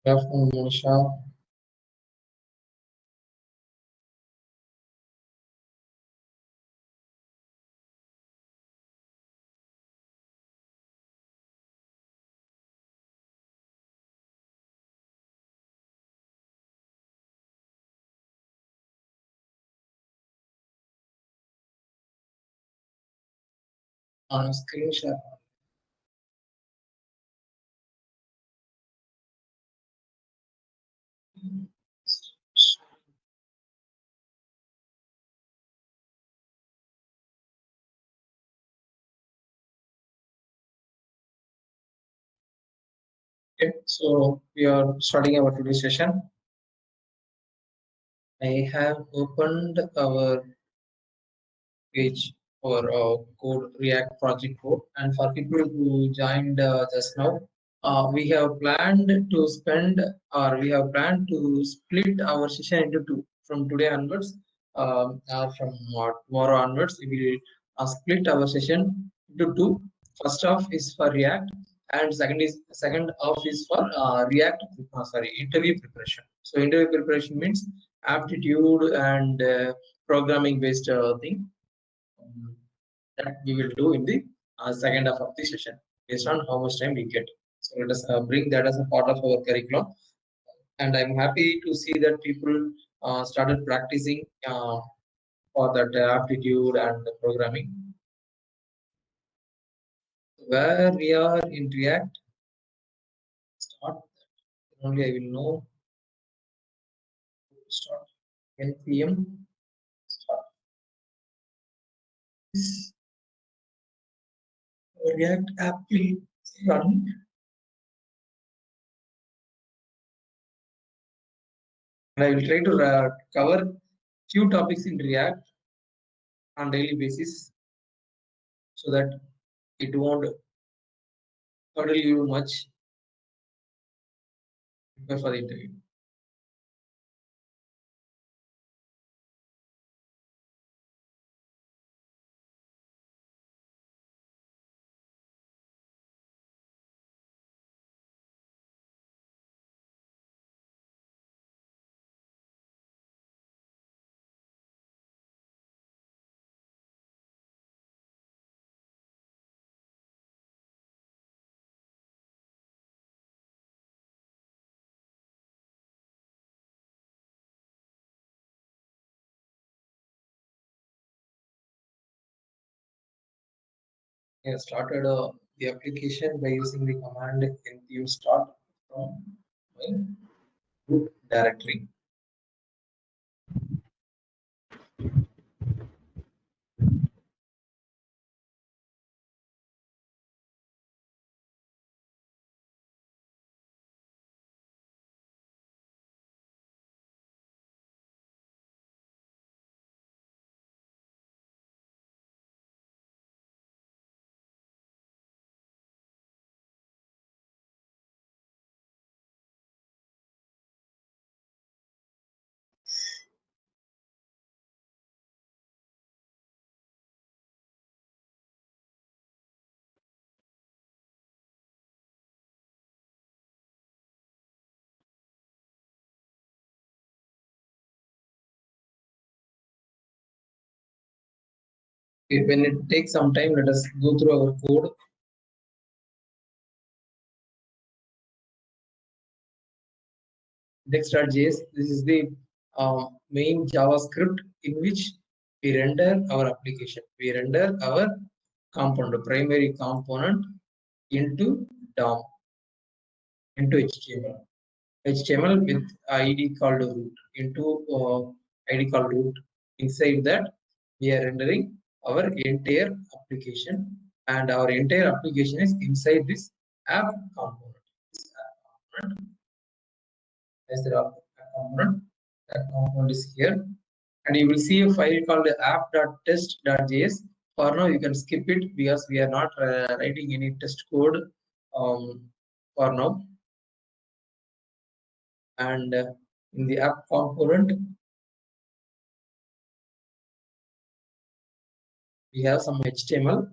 Good afternoon, Monisha. On screen share. Okay, so we are starting our today's session. I have opened our page for code React project code, and for people who joined just now, we have planned to spend or we have planned to split our session into two from today onwards. Or from tomorrow onwards, we will split our session into two. First half is for React, and second half is for interview preparation. So interview preparation means aptitude and programming based thing that we will do in the second half of the session based on how much time we get. So let us bring that as a part of our curriculum. And I'm happy to see that people started practicing for that aptitude and the programming. Where we are in React, start only I will know. Start npm start this React app will run. And I will try to cover few topics in React on daily basis so that it won't hurdle you much for the interview. I started the application by using the command npm start from my root directory. Okay, when it takes some time, let us go through our code. Index.js, this is the main JavaScript in which we render our application. We render our component, primary component into DOM, into HTML. HTML with ID called root into ID called root. Inside that, we are rendering our entire application, and our entire application is inside this app component. This app component is the app component. That component is here, and you will see a file called app.test.js. For now, you can skip it because we are not writing any test code for now. And in the app component, we have some HTML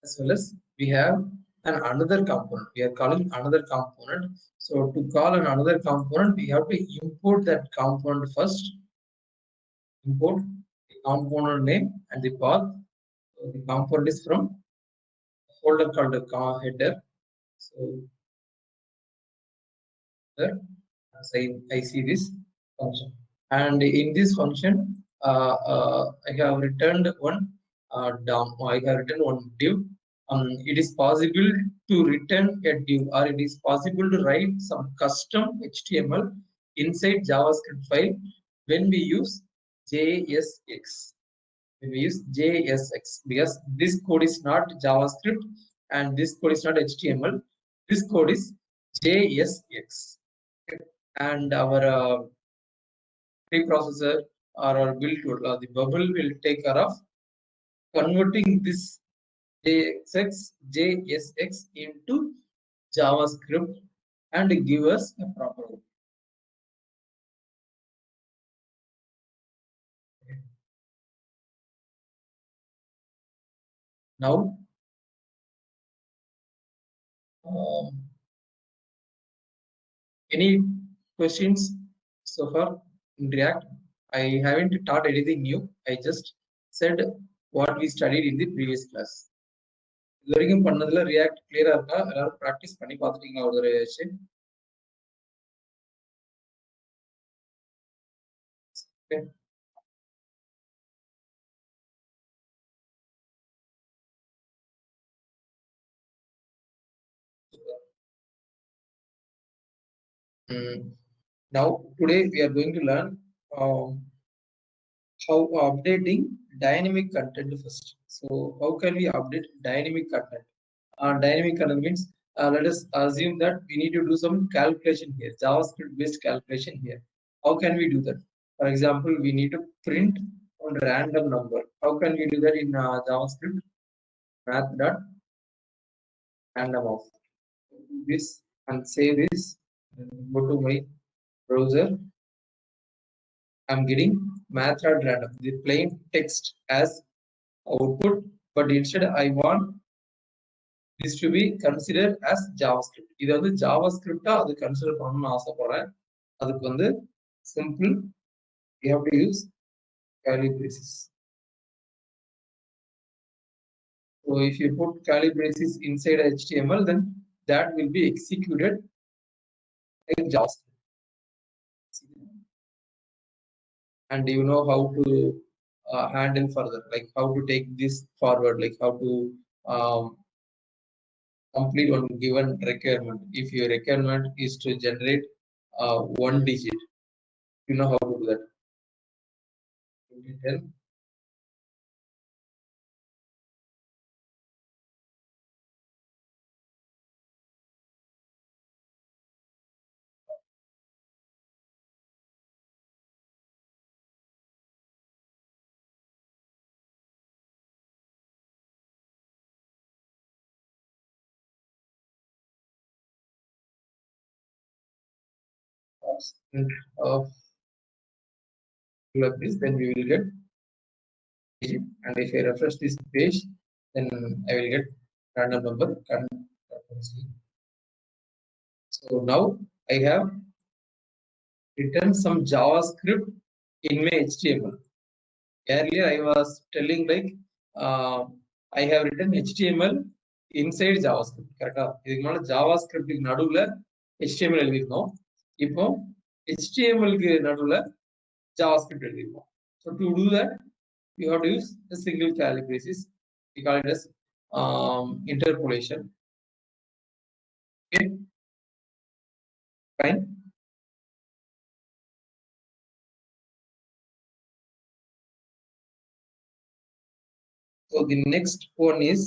as well as we have and another component. We are calling another component. So to call another component, we have to import that component first. Import the component name and the path. So the component is from a folder called a header. So there, I see this function, and in this function, I have returned one DOM. I have returned one div. It is possible to return a div, or it is possible to write some custom HTML inside JavaScript file when we use JSX. When we use JSX, because this code is not JavaScript and this code is not HTML. This code is JSX, and our preprocessor or our build tool, the bubble will take care of converting this JSX into JavaScript and give us a proper output. Now, any questions so far in React? I haven't taught anything new. I just said what we studied in the previous class. இது வரைக்கும் பண்ணதுல react கிளியரா இருக்கா? எல்லாரும் practice பண்ணி பார்த்துட்டீங்களா ஒரு தடவை? Okay. Now today we are going to learn how updating dynamic content first. So how can we update dynamic content? Dynamic content means let us assume that we need to do some calculation here, JavaScript based calculation here. How can we do that? For example, we need to print a random number. How can we do that in JavaScript? Math dot random of this and save this. Go to my browser. I'm getting math dot random, the plain text as output, but instead I want this to be considered as JavaScript. இது வந்து JavaScript அது consider பண்ணணும்னு ஆசைப்படுறேன். அதுக்கு வந்து simple we have to use curly braces. So if you put curly braces inside HTML, then that will be executed like JavaScript. And you know how to handle further, like how to take this forward, like how to complete one given requirement. If your requirement is to generate one digit, you know how to do that. Of like this, then we will get digit. And if I refresh this page, then I will get random number. So now I have written some JavaScript in my HTML. Earlier I was telling like I have written HTML inside JavaScript. கரெக்டா? இதுக்கு முன்னாடி JavaScript க்கு நடுவுல HTML எழுதிருந்தோம். இப்போ HTML க்கு நடுவுல JavaScript எழுதிருக்கோம். So to do that, you have to use a single curly braces. We call it as interpolation. Okay, fine. So the next one is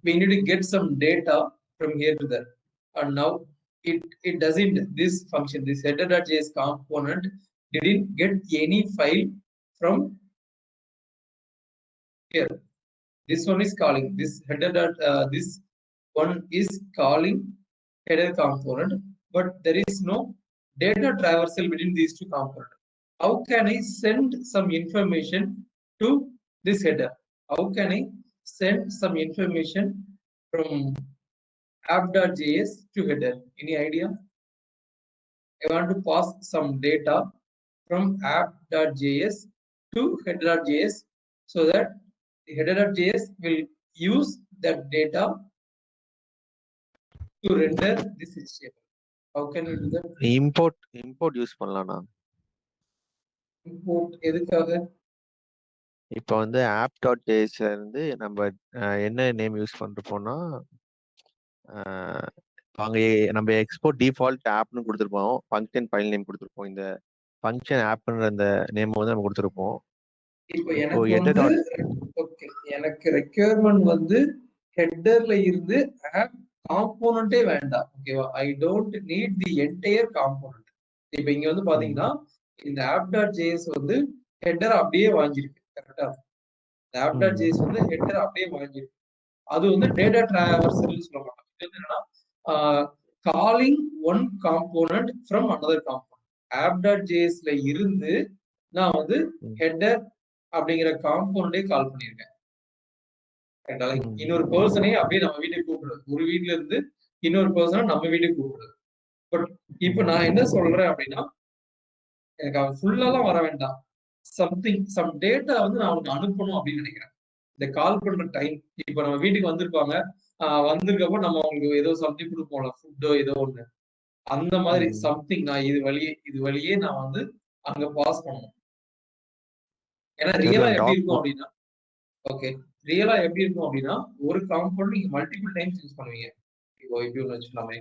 we need to get some data from here to there, and now it doesn't, this function, this header.js component didn't get any file from here. This one is calling this header this one is calling header component, but there is no data traversal between these two components. How can I send some information to this header? How can I send some information from app.js to header. Any idea? I want to pass some data from app.js to header.js so that the header.js will use that data to render this HTML. How can we do that? Import use பண்ணலாம்ண்ணா. Import எதுக்காக? இப்போ வந்து app.js இருந்து நம்ம என்ன name use பண்றோம்னா, அங்க நம்ம எக்ஸ்போர்ட் டிஃபால்ட் ஆப்னு கொடுத்துருப்போம், ஃபங்க்ஷன் ஃபைல் நேம் கொடுத்துருப்போம். இந்த ஃபங்க்ஷன் ஆப்ன்ற அந்த நேம் வந்து நம்ம கொடுத்துருப்போம். இப்போ எனக்கு ரெக்யர்மெண்ட் வந்து ஹெட்டர்ல இருந்து ஆப் காம்போனன்ட்டே வேண்டாம். ஓகேவா? I don't need the entire component. இப்போ இங்க வந்து பாத்தீங்கன்னா இந்த app.js வந்து ஹெட்டர் அப்படியே வாங்கிருக்கு. கரெக்டா? இந்த app.js வந்து ஹெட்டர் அப்படியே வாங்கிருக்கு. அது வந்து டேட்டா டிராவர்சல் சொல்ல மாட்டாங்க. இது என்னன்னா calling one component from another component. app.jsல இருந்து நான் வந்து ஹெட்டர் அப்படிங்கிற காம்போனண்டே கால் பண்ணியிருக்கேன். இன்னொரு பர்சனே அப்படியே நம்ம வீட்டுக்கு கூப்பிடுறது, ஒரு வீட்டுல இருந்து இன்னொரு பர்சனை நம்ம வீட்டுக்கு கூப்பிடுறது. பட் இப்ப நான் என்ன சொல்றேன் அப்படின்னா, எனக்கு அவன் ஃபுல்லாலாம் வர வேண்டாம், சம் டேட்டா வந்து நான் அவனுக்கு அனுப்பணும் அப்படின்னு நினைக்கிறேன். இந்த கால் பண்ற டைம், இப்ப நம்ம வீட்டுக்கு வந்திருப்பாங்க, வந்திருக்கப்போ நம்ம அவங்களுக்கு ஏதோ சம்திங் கொடுப்போம்ல, ஃபுட்டோ ஏதோ ஒண்ணு, அந்த மாதிரி சம்திங் நான் இது வழியே நான் வந்து அங்க பாஸ் பண்ணணும். ஏன்னா ரியலா எப்படி இருக்கும் அப்படின்னா, ஓகே, ரியலா எப்படி இருக்கும் அப்படின்னா, ஒரு காம்பவுண்ட் நீங்க மல்டிபிள் டைம்ஸ் யூஸ் பண்ணுவீங்க. இப்போ எப்படி ஒன்று வச்சுக்கலாமே,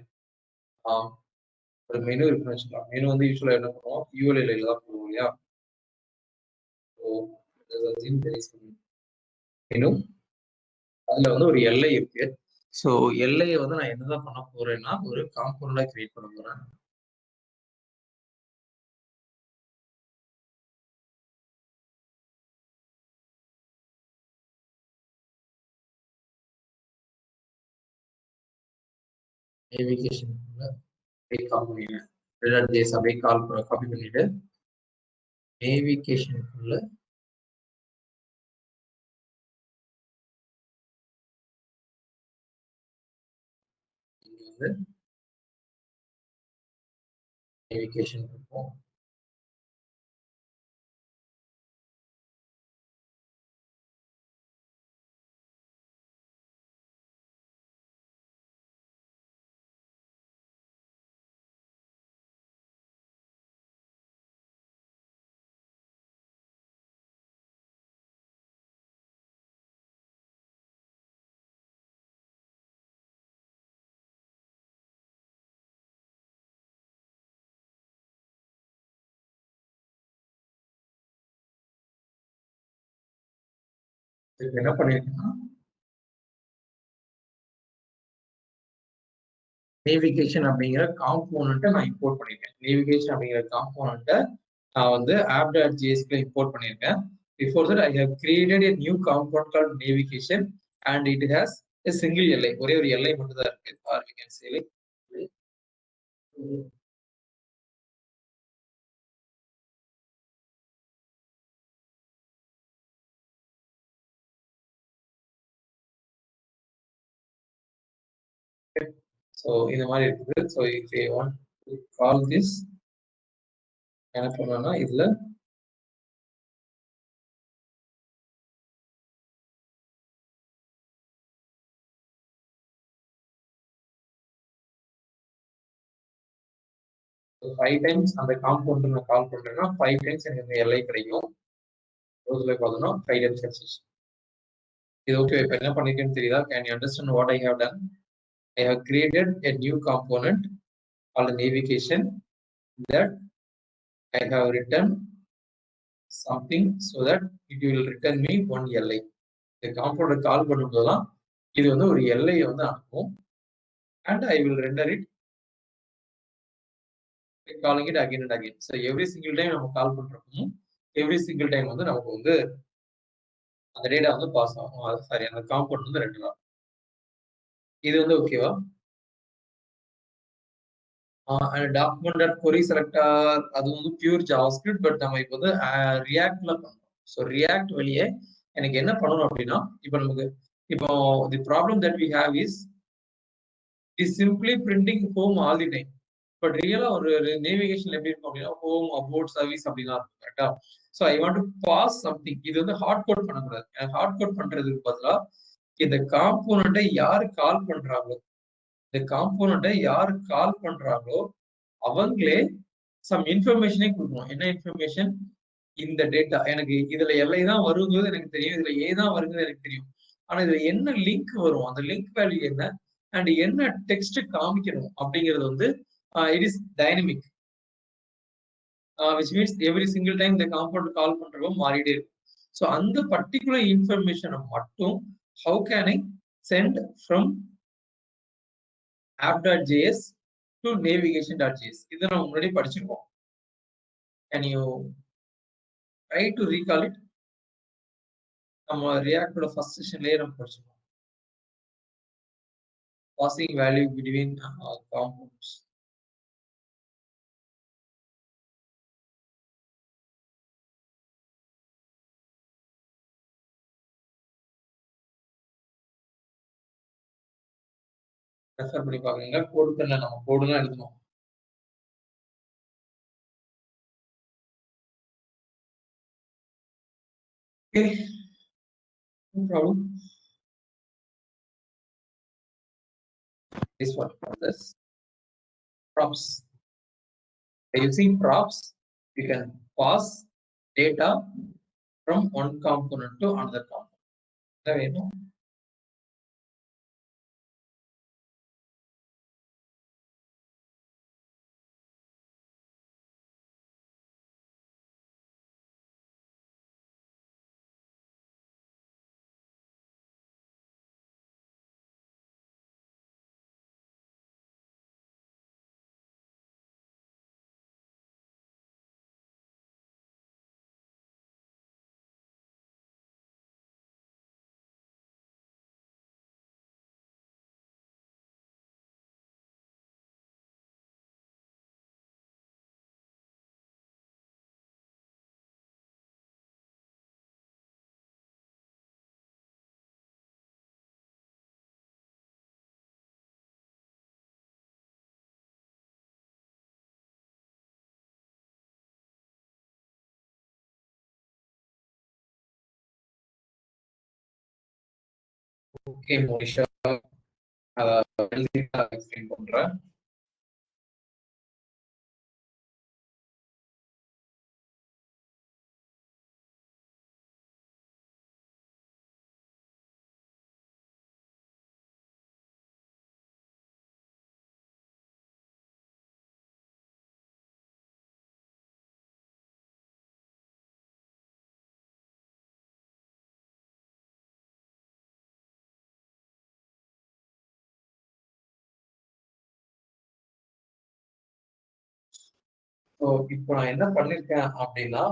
ஒரு மெனு இருக்குன்னு வச்சுக்கலாம். மெனு வந்து யூஸ்வலா என்ன பண்ணுவோம், யூஎல்ஏல தான் பண்ணுவோம் இல்லையா? மெனு அதுல வந்து ஒரு எல்லை இருக்கு. ஸோ எல்லையை வந்து நான் என்னதான் பண்ண போறேன்னா, ஒரு காம்பவுண்டா கிரியேட் பண்ண போறேன். நேவிகேஷன் கால் பண்ணிடுறேன். header.js அப்படியே காப்பி பண்ணிட்டு நேவிகேஷனுக்குள்ள இங்க வந்து நேவிகேஷன் இருக்கும். என்ன பண்ணிருக்கேன்னா, நேவிகேஷன் அப்படிங்கிற காம்போனண்ட்டை நான் இம்போர்ட் பண்ணிருக்கேன். நேவிகேஷன் அப்படிங்கிற காம்போனண்ட்டை நான் வந்து app.jsல இம்போர்ட் பண்ணிருக்கேன். Before that, I have created a new component called navigation and it has a single எல்லை, ஒரே ஒரு எல்லை மட்டும் தான் இருக்கு. Or we can say like so இந்த மாதிரி இருக்குது. So if you want to call this, என்ன பண்ணணும்னா இதுல ஃபைவ் டைம்ஸ் அந்த காம்பவுண்ட் நான் கால் பண்றேன்னா 5 டைம்ஸ் எனக்கு இந்த எல்லை கிடைக்கும். ரோஸ்ல பார்த்தோம்னா 5 டைம்ஸ் கிடைச்சிச்சு. இது ஓகே. இப்போ என்ன பண்ணிருக்கேன்னு தெரியுதா? Can you understand what I have done? I have created a new component called navigation that I have written something so that it will return me one எல்லை. இந்த காம்பவுண்ட் கால் பண்ணும்போதுதான் இது வந்து ஒரு எல்லையை வந்து அனுப்பும். And I will render it calling it again and again. So every single time நம்ம கால் பண்றப்போ every single time வந்து நமக்கு வந்து அந்த டேட்டா வந்து பாஸ் ஆகும். சாரி, அந்த காம்பவுண்ட் வந்து ரெண்டு தான். இது வந்து ஓகேவா? டாக்குமெண்ட்.query செலக்டர் அது வந்து பியூர் ஜாவாஸ்கிரிப்ட். பட் நம்ம இப்போ வந்து ரியாக்ட்ல பண்றோம். ஸோ ரியாக்ட் வழியே எனக்கு என்ன பண்ணணும் அப்படின்னா, இப்போ நமக்கு இப்போ the problem that we have is simply printing home all the time. But ரியலா ஒரு நேவிகேஷன் எப்படி இருக்கும் அப்படின்னா ஹோம் அபவுட் சர்வீஸ் அப்படின்னா இருக்கும் கரெக்டா. So I want to pass something. இது வந்து ஹார்ட் கோட் பண்ணக்கூடாது. ஹார்ட் கோட் பண்றதுக்கு பதிலா இந்த காம்போனண்ட்டை யாரு கால் பண்றாங்களோ அவங்களே சம் இன்ஃபர்மேஷனே கொடுக்கணும். என்ன இன்ஃபர்மேஷன்? இந்த டேட்டா எனக்கு இதுல எல்லை தான் வருங்கிறது எனக்கு தெரியும், இதுல ஏ தான் வருங்கிறது எனக்கு தெரியும். ஆனா இதுல என்ன லிங்க் வரும், அந்த லிங்க் வேல்யூ என்ன அண்ட் என்ன டெக்ஸ்ட் காமிக்கணும் அப்படிங்கிறது வந்து it is dynamic. Which means every single time இந்த காம்பவுண்ட் கால் பண்றப்போ மாறிட்டே இருக்கும். ஸோ அந்த பர்டிகுலர் இன்ஃபர்மேஷனை மட்டும் how can I sent from app.js to navigation.js. இதை நம்ம முன்னாடி படிச்சிருக்கோம். Can you try to recall it? நம்ம ரியாக்டோட ஃபர்ஸ்ட் செஷன்லயே நம்ம படிச்சிருக்கோம். Passing value between components. Refer பண்ணி பாக்குறீங்க. கோட் பண்ணல, நம்ம கோடுலாம் எழுதணும். Okay, no problem. This one, this props. By using props, you can pass data from one component to another component. என்ன வேணும்? ஓகே மோனிஷா, எக்ஸ்பிளைன் பண்றேன். ஸோ இப்போ நான் என்ன பண்ணிருக்கேன் அப்படின்னா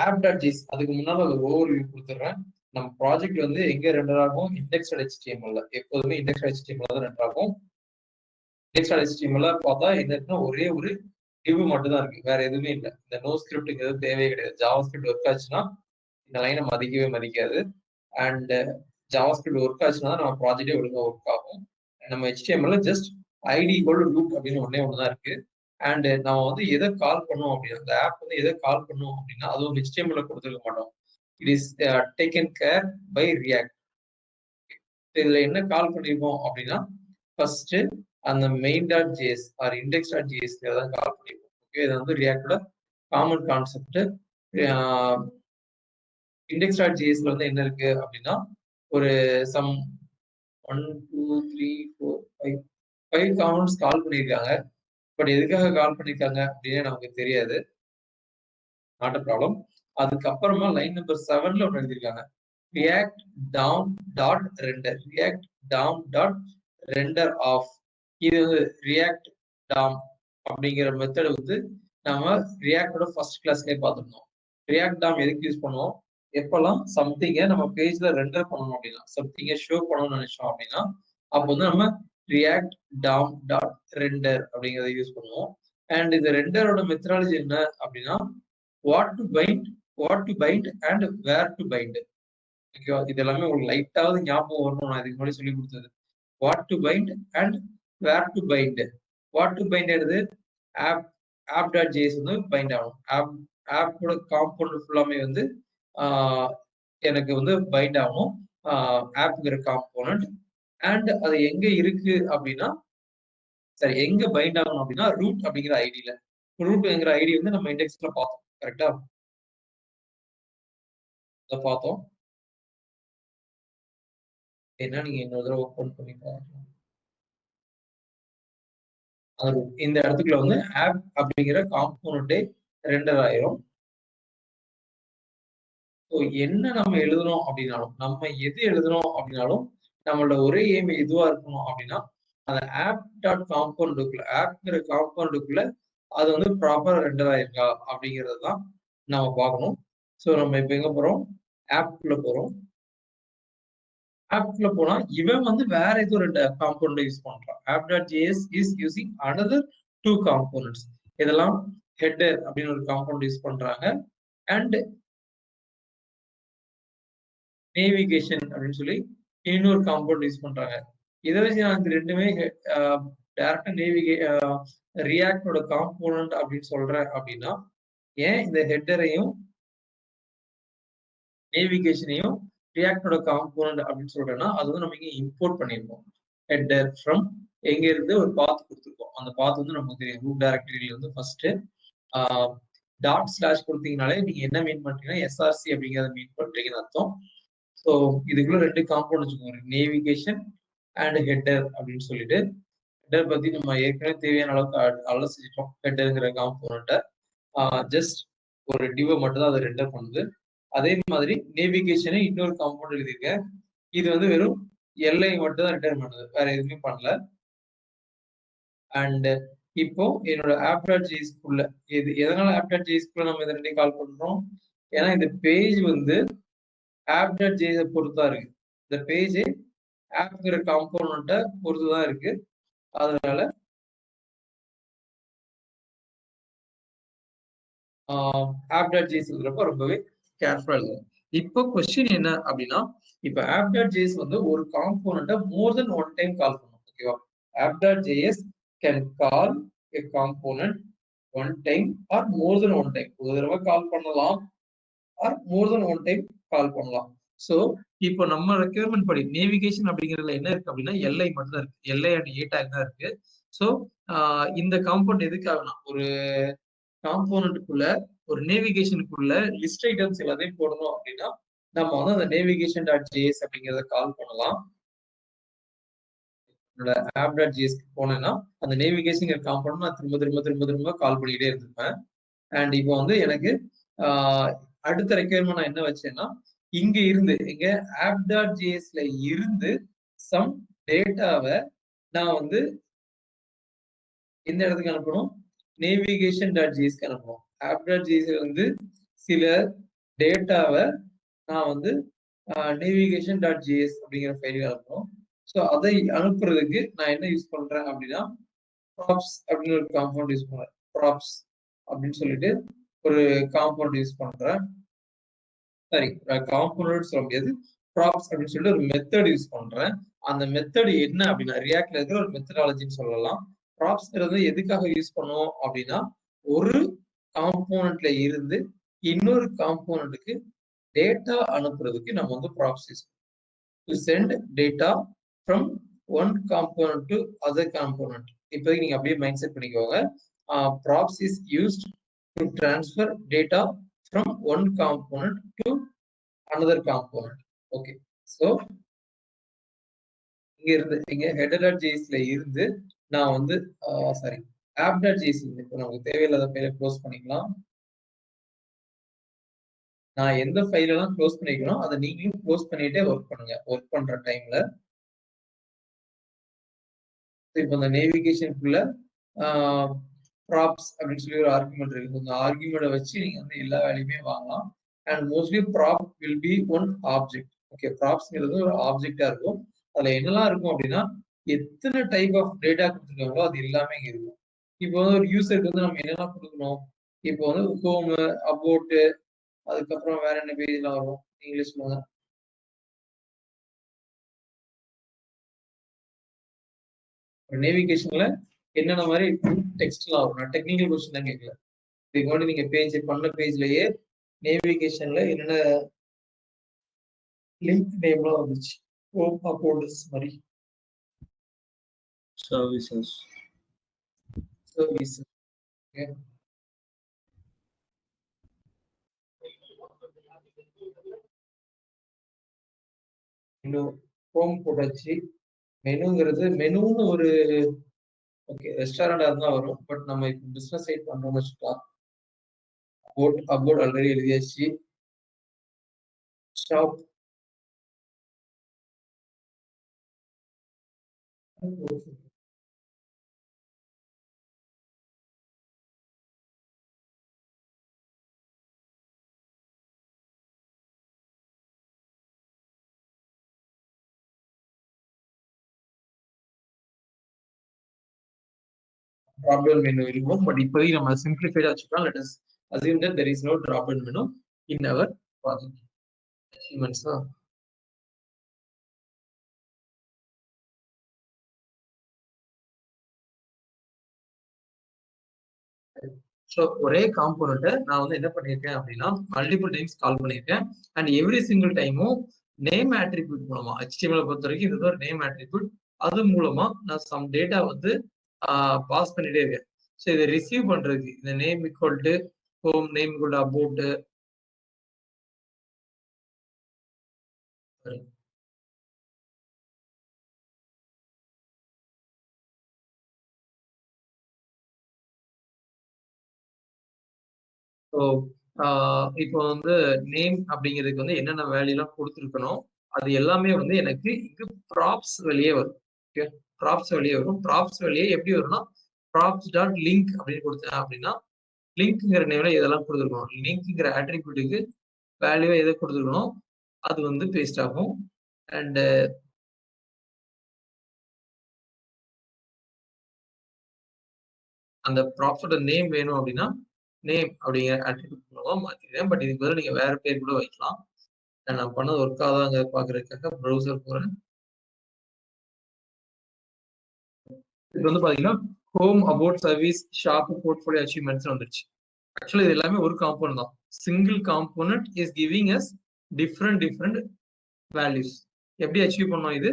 app.js அதுக்கு முன்னால ஒரு ஓவர்வியூ கொடுத்துட்றேன். நம்ம ப்ராஜெக்ட் வந்து எங்க ரெண்டர் ஆகும்? Indexed HTML. எப்போதுமே இண்டெக்ஸ்ட் HTML தான் ரெண்டர் ஆகும். இண்டெக்ஸ்ட் HTML பார்த்தா என்ன இருக்குன்னா ஒரே ஒரு டிவ் மட்டும் தான் இருக்கு, வேற எதுவுமே இல்லை. இந்த நோ ஸ்கிரிப்டுங்கிறது தேவையே கிடையாது. ஜாவா ஸ்கிரிப்ட் ஒர்க் ஆச்சுன்னா இந்த லைனை மதிக்கவே மதிக்காது. அண்ட் ஜாவா ஸ்கிரிப்ட் ஒர்க் ஆச்சுன்னா நம்ம ப்ராஜெக்டே ஒழுங்கா ஒர்க் ஆகும். நம்ம HTML ஜஸ்ட் ஐடி லூப் அப்படின்னு ஒன்னே ஒண்ணுதான் இருக்கு. அண்ட் நம்ம வந்து எதை கால் பண்ணோம் அப்படின்னா, அந்த ஆப் வந்து எதை கால் பண்ணோம் அப்படின்னா அதுவும் HTML கொடுத்துருக்க மாட்டோம். It is taken care bye react. இதுல என்ன கால் பண்ணிருக்கோம் அப்படின்னா ஃபர்ஸ்ட் அந்த main.js ஆர் index.js தான் கால் பண்ணிருக்கோம். ஓகே, இது வந்து ரியாக்டோட காமன் கான்செப்ட். index.jsல வந்து என்ன இருக்கு அப்படின்னா ஒரு சம் 1 2 3 4 5 காமெண்ட்ஸ் கால் பண்ணியிருக்காங்க. பட் எதுக்காக கால் பண்ணிருக்காங்க அப்படின்னு நமக்கு தெரியாது. Not a problem. அதுக்கப்புறமா லைன் நம்பர் 7ல ஒன்று எழுதியிருக்காங்க, React DOM dot render. React DOM dot render off. இது வந்து ரியாக்ட் டாம் அப்படிங்கிற மெத்தட் வந்து நம்ம ரியாக்டோட ஃபர்ஸ்ட் கிளாஸ்லயே பார்த்துருந்தோம். ரியாக்ட் டாம் எதுக்கு யூஸ் பண்ணுவோம்? எப்பெல்லாம் சம்திங்கை நம்ம பேஜ்ல ரெண்டர் பண்ணணும் அப்படின்னா, சம்திங்கை ஷோ பண்ணணும்னு நினைச்சோம் அப்படின்னா அப்போ வந்து நம்ம ரியாக்ட் டாம் டாட் ரெண்டர் அப்படிங்கிறத யூஸ் பண்ணுவோம். அண்ட் இந்த ரெண்டரோட மெத்தடாலஜி என்ன அப்படின்னா what to bind and where to bind. ஓகேவா? இது எல்லாமே உங்களுக்கு லைட்டாவது ஞாபகம் வரணும். நான் இதுக்கு முன்னாடி சொல்லிக் குடுத்தது. What to bind and where to bind. What to bind எடுது ஆப் app.js வந்து பைண்ட் ஆகும். ஆப்போட காம்பவுண்ட் ஃபுல்லாமே வந்து எனக்கு வந்து பைண்ட் ஆகணும். ஆப்ங்கிற காம்போனன்ட் அண்ட் அது எங்க இருக்கு அப்படின்னா சரி எங்க பைண்ட் ஆகணும் அப்படின்னா ரூட் அப்படிங்கிற ஐடியில. ரூட்ங்கிற ஐடி வந்து நம்ம இண்டெக்ஸ்ல பார்த்தோம். கரெக்டா? அதை பார்த்தோம். என்ன நீங்க இன்னொரு தடவை ஓப்பன் பண்ணி பார்க்கலாம். இந்த இடத்துக்குள்ள வந்து ஆப் அப்படிங்கிற காம்போனன்ட்டே ரெண்டர் ஆயிரும். ஸோ என்ன நம்ம எழுதணும் அப்படின்னாலும் நம்ம எது எழுதணும் அப்படின்னாலும் நம்மளோட ஒரே எய்ம் எதுவா இருக்கணும் அப்படின்னா அந்த ஆப் டாட் காம்பவுண்டுக்குள்ள ஆப்ங்கிற காம்பவுண்டுக்குள்ள அது வந்து ப்ராப்பரா ரெண்டர் ஆயிருக்கா அப்படிங்கிறது தான் நம்ம பார்க்கணும். ஸோ நம்ம இப்போ எங்க போறோம்? ஆப்குள்ள போறோம். ஆப்குள்ள போனா இவன் வந்து வேற ஏதோ ரெண்டு காம்பவுண்ட் யூஸ் பண்றான். app.js is using another 2 components. இதெல்லாம் ஹெட்டர் அப்படின்னு ஒரு காம்பவுண்ட் யூஸ் பண்றாங்க அண்ட் நேவிகேஷன் அப்படின்னு சொல்லி இன்னொரு காம்பவுண்ட் யூஸ் பண்றாங்க. இதை வச்சு நான் இது ரெண்டுமே டைரக்டா ரியாக்டோட காம்போனன்ட் அப்படின்னு சொல்றேன் அப்படின்னா ஏன் இந்த ஹெட்டரையும் நேவிகேஷனையும் ரியாக்டோட காம்போனன்ட் அப்படின்னு சொல்றேன்னா அது வந்து நம்ம இங்க இம்போர்ட் பண்ணிருக்கோம். ஹெட்டர் ஃப்ரம் எங்க இருந்து ஒரு பாத் கொடுத்துருக்கோம். அந்த பாத் வந்து நமக்கு தெரியும். ரூட் டைரக்டரியில வந்து ஃபர்ஸ்ட் டாட் ஸ்லாஷ் கொடுத்தீங்கனாலே நீங்க என்ன மீன் பண்றீங்கன்னா எஸ்ஆர்சி அப்படிங்கிறத மீன் பண்றீங்கன்னு அர்த்தம். ஸோ இதுக்குள்ள ரெண்டு காம்பவுண்ட் வச்சுக்கோங்க. நேவிகேஷன் அண்ட் ஹெட்டர் அப்படின்னு சொல்லிட்டு ஹெட்டர் பத்தி நம்ம ஏற்கனவே தேவையான அளவுக்கு அலசிட்டோம். ஹெட்டருங்கிற காம்பவுண்ட்டை ஜஸ்ட் ஒரு டிவ மட்டும் தான் அதை ரெண்டர் பண்ணுது. அதே மாதிரி நேவிகேஷனை இன்னொரு காம்பவுண்ட் எழுதியிருக்கேன். இது வந்து வெறும் எல்லை மட்டும் தான் ரிட்டர்ன் பண்ணுது, வேற எதுவுமே பண்ணல. அண்ட் இப்போ என்னோட app.jsக்குள்ள இது எதனால app.jsக்குள்ள நம்ம இதை ரெண்டையும் கால் பண்றோம்? ஏன்னா இந்த பேஜ் வந்து app.js பொறுத்தா இருக்கு. இந்த பேஜ் ஆப்ங்கிற காம்போனண்ட்டை பொறுத்துதான் இருக்கு. அதனால app.js இருக்கிறப்ப ரொம்பவே கேர்ஃபுல்லா இருக்கும். இப்போ கொஸ்டின் என்ன அப்படின்னா இப்போ app.js வந்து ஒரு காம்போனண்ட்டை மோர் தென் ஒன் டைம் கால் பண்ணும். ஓகேவா? app.js can call a component one time or more than one time. ஒரு தடவை கால் பண்ணலாம் ஆர் மோர் தென் ஒன் டைம் கால் பண்ணலாம். ஸோ இப்போ நம்ம ரெக்யர்மெண்ட் படி நேவிகேஷன் அப்படிங்கிறதுல என்ன இருக்கு அப்படின்னா எல்ஐ மட்டும் தான் இருக்கு. எல்ஐ அண்ட் ஏ டேக் தான் இருக்கு. ஸோ இந்த காம்பவுண்ட் எதுக்காகனா ஒரு காம்போனண்ட்டுக்குள்ள ஒரு நேவிகேஷனுக்குள்ள லிஸ்ட் ஐட்டம்ஸ் எல்லாத்தையும் போடணும் அப்படின்னா நம்ம வந்து அந்த நேவிகேஷன் டாட் ஜேஎஸ் அப்படிங்கிறத கால் பண்ணலாம். என்னோட app.js போனேன்னா அந்த நேவிகேஷன் காம்பவுண்ட் நான் திரும்ப திரும்ப திரும்ப திரும்ப கால் பண்ணிக்கிட்டே இருந்திருப்பேன். அண்ட் இப்போ வந்து எனக்கு அடுத்த ரெக்யர்மெண்ட் நான் என்ன வச்சேன்னா இங்க இருந்து இங்க app.jsல இருந்து சம் டேட்டாவை நான் வந்து எந்த இடத்துக்கு அனுப்பணும்? நேவிகேஷன் டாட் ஜேஎஸ்க்கு அனுப்பணும். app.jsல வந்து சில டேட்டாவை நான் வந்து நேவிகேஷன் டாட் ஜேஎஸ் அப்படிங்கிற ஃபைலுக்கு அனுப்பணும். ஸோ அதை அனுப்புறதுக்கு நான் என்ன யூஸ் பண்றேன் அப்படின்னா ப்ராப்ஸ் அப்படின்னு ஒரு காம்பவுண்ட் யூஸ் பண்றேன். ப்ராப்ஸ் அப்படின்னு சொல்லிட்டு ஒரு காம்பவுண்ட் யூஸ் பண்றேன். சரி, காம்பவுண்ட் சொல்ல முடியாது. ப்ராப்ஸ் அப்படின்னு சொல்லிட்டு ஒரு மெத்தட் யூஸ் பண்றேன். அந்த மெத்தட் என்ன அப்படின்னா ரியாக்ட்ல இருக்கிற ஒரு மெத்தடாலஜின்னு சொல்லலாம். ப்ராப்ஸ்ங்கிறது எதுக்காக யூஸ் பண்ணுவோம் அப்படின்னா ஒரு காம்போனன்ட்ல இருந்து இன்னொரு காம்போனன்ட்டுக்கு டேட்டா அனுப்புறதுக்கு நம்ம வந்து props use to send data from one component to other component. இப்போதைக்கு நீங்க அப்படியே மைண்ட் செட் பண்ணிக்கோங்க. Props is used to transfer data from one component to another component. Okay, so இங்க இருந்து இங்க header.jsல இருந்து நான் வந்து சாரி app.js இப்போ நமக்கு தேவையில்லாத ஃபைலை க்ளோஸ் பண்ணிக்கலாம். நான் எந்த ஃபைல் எல்லாம் க்ளோஸ் பண்ணிக்கணும் அதை நீங்களும் க்ளோஸ் பண்ணிட்டே ஒர்க் பண்ணுங்க. ஒர்க் பண்ற டைம்ல இப்போ இந்த நேவிகேஷனுக்குள்ள ப்ராப்ஸ் அப்படின்னு சொல்லி ஒரு ஆர்குமெண்ட் இருக்கு. இந்த ஆர்குமெண்ட்டை வச்சு நீங்க வந்து எல்லா வேலையுமே வாங்கலாம். And mostly prop will be one object. Okay, ப்ராப்ஸ்ங்கிறது ஒரு ஆப்ஜெக்டா இருக்கும். அதுல என்னெல்லாம் இருக்கும் அப்படின்னா எத்தனை டைப் ஆஃப் டேட்டா கொடுத்துருக்காங்களோ அது எல்லாமே இங்க இருக்கும். இப்போ வந்து ஒரு யூசருக்கு வந்து நம்ம என்னெல்லாம் கொடுக்கணும்? இப்போ வந்து ஹோமு, அபோட்டு, அதுக்கப்புறம் வேற என்ன பேஜ்லாம் வரும்? நீங்களே சொல்லுங்க. நேவிகேஷன்ல என்னென்ன மாதிரி டெக்ஸ்ட்லாம் வரும். நான் டெக்னிக்கல் கொஸ்டின் தான் கேட்கல. இதுக்கு முன்னாடி நீங்க பேஜ் பண்ண பேஜ்லயே நேவிகேஷன்ல என்னென்ன லிங்க் நேம்லாம் வந்துச்சு. ஹோம் அபோர்ட்ஸ் மாதிரி services. சர்வீஸ். இன்னும் ஹோம் போட்டாச்சு. மெனுங்கிறது மெனுன்னு ஒரு ஓகே ரெஸ்டாரண்டா இருந்தா வரும். பட் நம்ம இப்போ பிசினஸ் சைட் பண்றோம்னு வச்சுக்கலாம். அபோர்ட் ஆல்ரெடி எழுதியாச்சு. ஷாப் drop-down menu இருக்கும். பட் இப்போதைக்கு நம்ம சிம்பிளிஃபைடா வச்சுக்கலாம். Let us assume that there is no drop-down menu in our project. Achievements தான். ஸோ ஒரே காம்போனண்ட்டை நான் வந்து என்ன பண்ணியிருக்கேன் அப்படின்னா மல்டிபிள் டைம்ஸ் கால் பண்ணியிருக்கேன். அண்ட் எவ்ரி சிங்கிள் டைமும் நேம் ஆட்ரிபியூட் மூலமா HTML பொறுத்த வரைக்கும் இது ஒரு நேம் ஆட்ரிபியூட். அது மூலமா நான் சம் டேட்டா வந்து பாஸ் பண்ணிட்டே இருக்கேன். ஸோ இதை ரிசீவ் பண்றதுக்கு இந்த name equal to home, name equal to about, so இப்போ வந்து நேம் அப்படிங்கிறதுக்கு வந்து என்னென்ன வேல்யூலாம் கொடுத்துருக்கணும் அது எல்லாமே வந்து எனக்கு இங்கு ப்ராப்ஸ் வெளியே வரும். ஓகே, ப்ராப்ஸ் வெளியே வரும். ப்ராப்ஸ் வெளியே எப்படி வரும்னா ப்ராப்ஸ் டாட் லிங்க் அப்படின்னு கொடுத்தேன் அப்படின்னா லிங்க்ங்கிற நேம்ல இதெல்லாம் கொடுத்துருக்கணும். லிங்க்ங்கிற ஆட்ரிபியூட்டுக்கு வேல்யூ எதை கொடுத்துருக்கணும் அது வந்து பேஸ்ட் ஆகும். அண்ட் அந்த ப்ராப்ஸோட நேம் வேணும் அப்படின்னா நேம் அப்படிங்கிற ஆட்ரிபியூட் மூலமா மாத்திக்கிறேன். பட் இதுக்கு பதிலா நீங்க வேற பேர் கூட வைக்கலாம். நான் பண்ணது ஒர்க் ஆகாதாங்க பாக்குறதுக்காக ப்ரௌசர் போறேன். இது வந்து பாத்தீங்கன்னா home, about, service, shop, portfolio, achievements வந்துருச்சு. ஆக்சுவலி இது எல்லாமே ஒரு காம்போனன்ட் தான். Single component is giving us different values. எப்படி அச்சீவ் பண்ணோம்? இது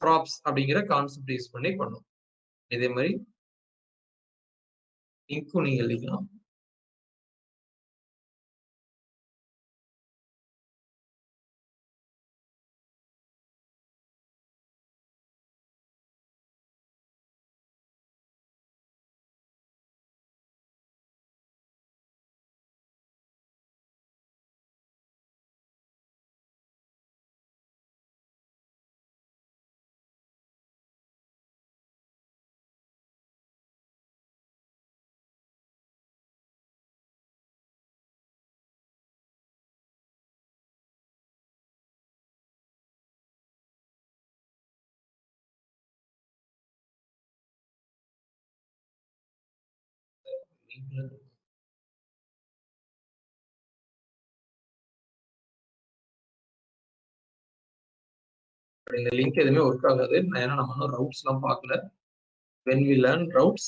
ப்ராப்ஸ் அப்படிங்கிற கான்செப்ட் யூஸ் பண்ணி பண்ணோம். இதே மாதிரி லிங்க்கும் நீங்க எழுதிக்கலாம். இந்த லிங்க் எதுவுமே ஒர்க் ஆகாது. ஏன்னா நம்ம இன்னும் ரவுட்ஸ் எல்லாம் பார்க்கல. when we learn routes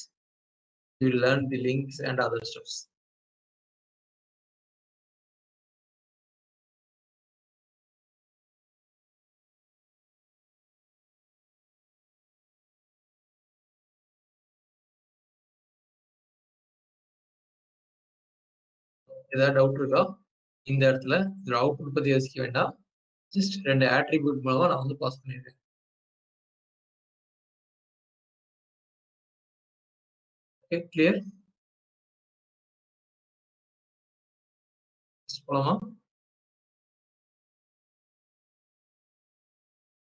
we will learn the links and other stuffs. ஏதாவது டவுட் இருக்கா இந்த இடத்துல? இதுல அவுட்புட் பத்தி யோசிக்க வேண்டாம். ஜஸ்ட் 2 ஆட்ரிபியூட் மூலமா நான் வந்து பாஸ் பண்ணிருக்கேன். Okay, clear? போலாமா?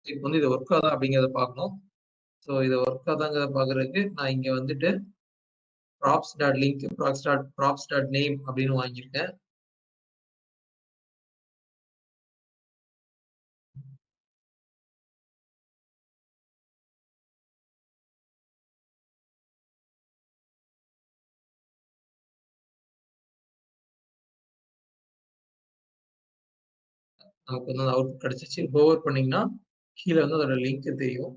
இப்போ வந்து இது ஒர்க் ஆகுதா அப்படிங்கிறத பார்க்கணும். ஸோ இதை ஒர்க் ஆகுதாங்கிறத பார்க்கறதுக்கு நான் இங்க வந்துட்டு props dot link, props dot name அப்படின்னு வாங்கியிருக்கேன். நமக்கு வந்து அந்த அவுட்புட் கிடைச்சிச்சு. ஹோவர் பண்ணீங்கன்னா கீழே வந்து அதோட லிங்க் தெரியும்.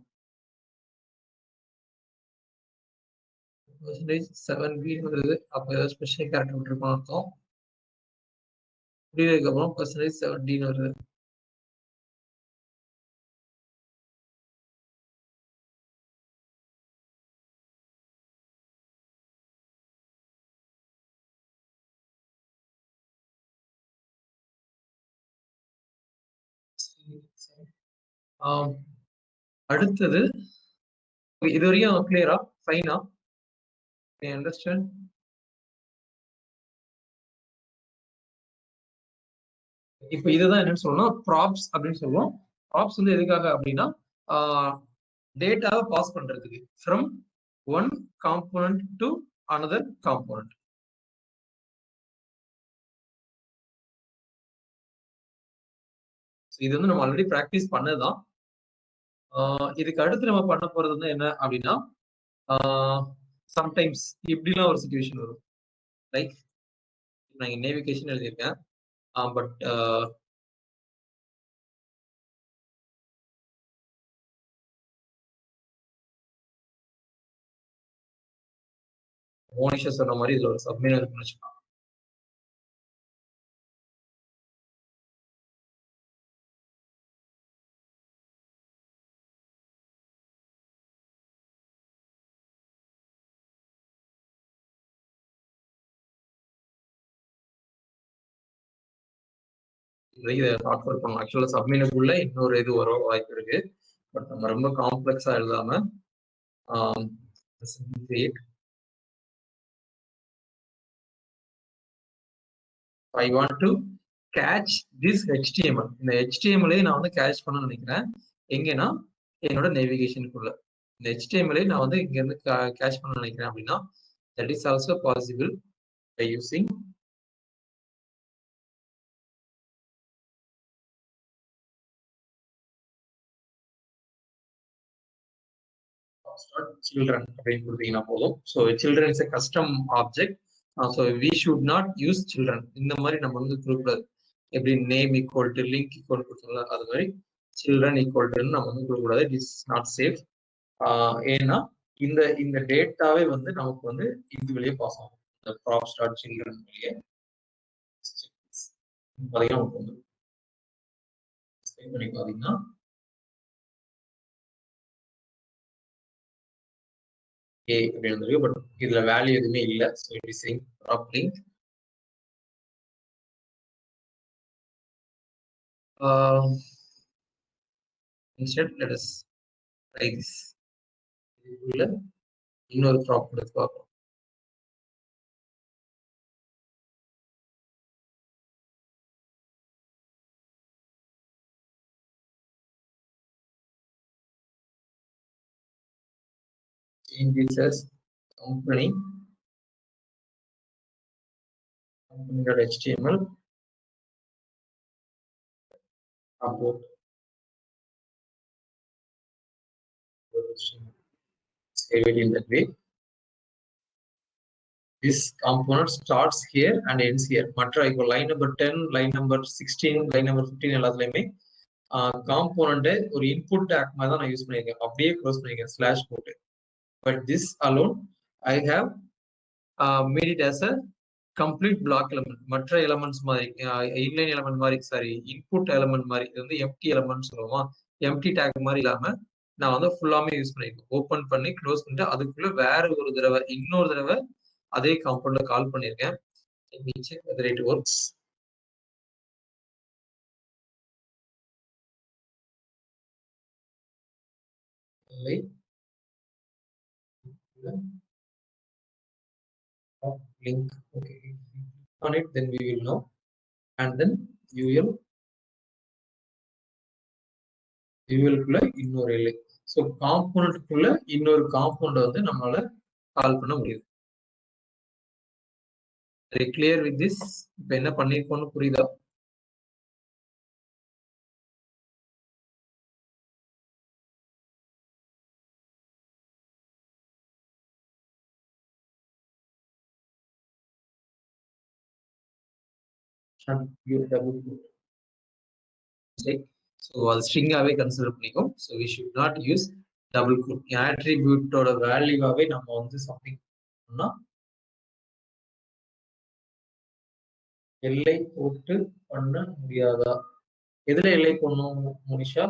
percentage 7b வருது. அப்ப ஏதாவது ஸ்பெஷல் கேரக்டர் விட்டுருக்கோம்னு அர்த்தம். முடிவதுக்கு அப்புறம் percentage 7d வருது. அடுத்தது இது வரையும் கிளியரா? ஃபைனா? அண்டர்ஸ்டாண்ட்? இப்போ இதுதான் என்னன்னு சொல்லணும், ப்ராப்ஸ் அப்படின்னு சொல்லுவோம். ப்ராப்ஸ் வந்து எதுக்காக அப்படின்னா டேட்டாவை பாஸ் பண்றதுக்கு from one component to another component. இது வந்து நம்ம ஆல்ரெடி ப்ராக்டிஸ் பண்ணதுதான். இதுக்கு அடுத்து நம்ம பண்ண போறது வந்து என்ன அப்படின்னா சம்டைம்ஸ் இப்படிலாம் ஒரு சுச்சுவேஷன் வரும். லைக் நான் நேவிகேஷன் எழுதியிருக்கேன், பட் மோனிஷா சொன்ன மாதிரி இதுல ஒரு சப்மெனு இருக்குன்னு வச்சுக்கலாம். இதை ஷார்ட் அவுட் பண்ணலாம். ஆக்சுவலா சப்மெனுக்குள்ள இன்னொரு இது வர வாய்ப்பு இருக்கு. பட் நம்ம ரொம்ப காம்ப்ளெக்ஸா எழுதாம I want to catch this HTML. இந்த HTML நான் வந்து கேட்ச் பண்ண நினைக்கிறேன். எங்கன்னா என்னோட நேவிகேஷனுக்குள்ள இந்த HTML நான் வந்து இங்க இருந்து கேட்ச் பண்ண நினைக்கிறேன் அப்படின்னா that is also possible by using children அப்படின்னு கொடுத்தீங்கன்னா போதும். So children is a custom object. So we should not use children. இந்த மாதிரி நம்ம வந்து கொடுக்கூடாது. எப்படி name equal to link equal கொடுத்தோம்ல அது மாதிரி சில்ட்ரன் ஈக்குவல் டு நம்ம வந்து கொடுக்கக்கூடாது. It is not safe. ஏன்னா இந்த இந்த டேட்டாவே வந்து நமக்கு வந்து இது வெளியே பாஸ் ஆகும். இந்த ப்ராப் ஸ்டார்ட் சில்ட்ரன் வெளியே பார்த்தீங்கன்னா நமக்கு வந்து பண்ணி பார்த்தீங்கன்னா ஏ அப்படின்னு வந்துருக்கு. பட் இதுல வேல்யூ எதுவுமே இல்லை. So it is saying prop link. instead let us try this. இதுக்குள்ள இன்னொரு ப்ராப் கொடுத்து பார்ப்போம். change this as company.html about save it in that way. This component starts here and ends here. மற்ற இப்போ line number 10, line number 16, line number 15 எல்லாத்துலயுமே component ஒரு input take மாதிரி தான் நான் யூஸ் பண்ணியிருக்கேன். அப்படியே க்ளோஸ் பண்ணியிருக்கேன் ஸ்லாஷ் போட்டு. But this alone I have made it as a complete black element. மற்ற எலமெண்ட்ஸ் மாதிரி இன்லைன் எலமெண்ட் மாதிரி, சாரி இன்புட் எலமெண்ட் மாதிரி, இது வந்து எம்டி எலமெண்ட் சொல்லுவோமா, எம்டி டேக் மாதிரி இல்லாம நான் வந்து ஃபுல்லாமே யூஸ் பண்ணியிருக்கேன். ஓப்பன் பண்ணி க்ளோஸ் பண்ணிட்டு அதுக்குள்ள வேற ஒரு தடவை இன்னொரு தடவை அதே காம்பவுண்ட்ல கால் பண்ணியிருக்கேன். Let me check whether it works. Link, okay, on it, then we will know. And then UL குள்ள இன்னொரு எல்லை. ஸோ காம்போனன்ட்குள்ள இன்னொரு காம்பவுண்ட் வந்து நம்மளால கால் பண்ண முடியுது. Clear with this. இப்ப என்ன பண்ணிருக்கோம்னு புரியுதா? ஸோ அது ஸ்ட்ரிங்காவே கன்சிடர் பண்ணிக்கும். So we should not use double quote. ஆட்ரிபியூட்டோட வேல்யூவாவே நம்ம வந்து சம்திங் அப்படின்னா எல்லை போட்டு பண்ண முடியாதா? எதுல எல்லை போடணும் மோனிஷா?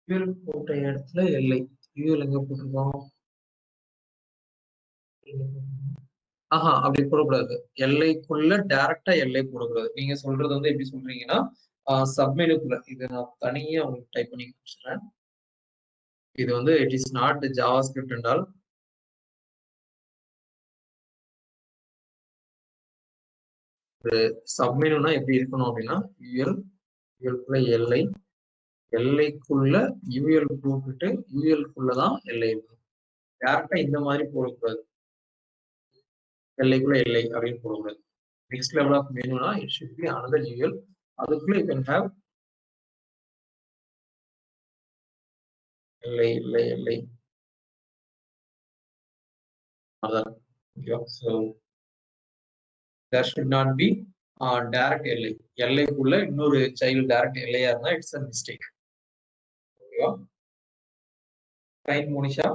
ஃபியூல் போட்ட இடத்துல எல்லை. ஃபியூல் எங்க போட்டிருக்கோம்? ஆஹா, அப்படி போடக்கூடாது. எல்லைக்குள்ள டைரக்டா எல்லை போடக்கூடாது. நீங்க சொல்றது வந்து எப்படி சொல்றீங்கன்னா, சப்மெனுக்குள்ள. இத நான் தனியா உங்களுக்கு டைப் பண்ணி காமிச்சுறேன். இது வந்து இட் இஸ் நாட் ஜாவாஸ்கிரிப்ட் என்றால் ஒரு சப்மெனுனா எப்படி இருக்கணும் அப்படின்னா, யூஎல், யூஎல்குள்ள எல்லை, எல்லைக்குள்ள யூஎல் போட்டுட்டு யூஎல்குள்ள தான் எல்லை இருக்கும். டேரக்டா இந்த மாதிரி போடக்கூடாது. எல்லைக்குள்ள எல்லை அப்படின்னு போடக்கூடாது. நெக்ஸ்ட் லெவல் ஆஃப் மெனுனா it should be another UL. அதுக்குள்ள you can have LI LI LI அதான். ஓகேவா? So there should not be direct LI. எல்லைக்குள்ள இன்னொரு சைல்டு டைரக்ட் எல்லையா இருந்தா இட்ஸ் அ மிஸ்டேக். ஓகேவா? ஃபைன் மோனிஷா.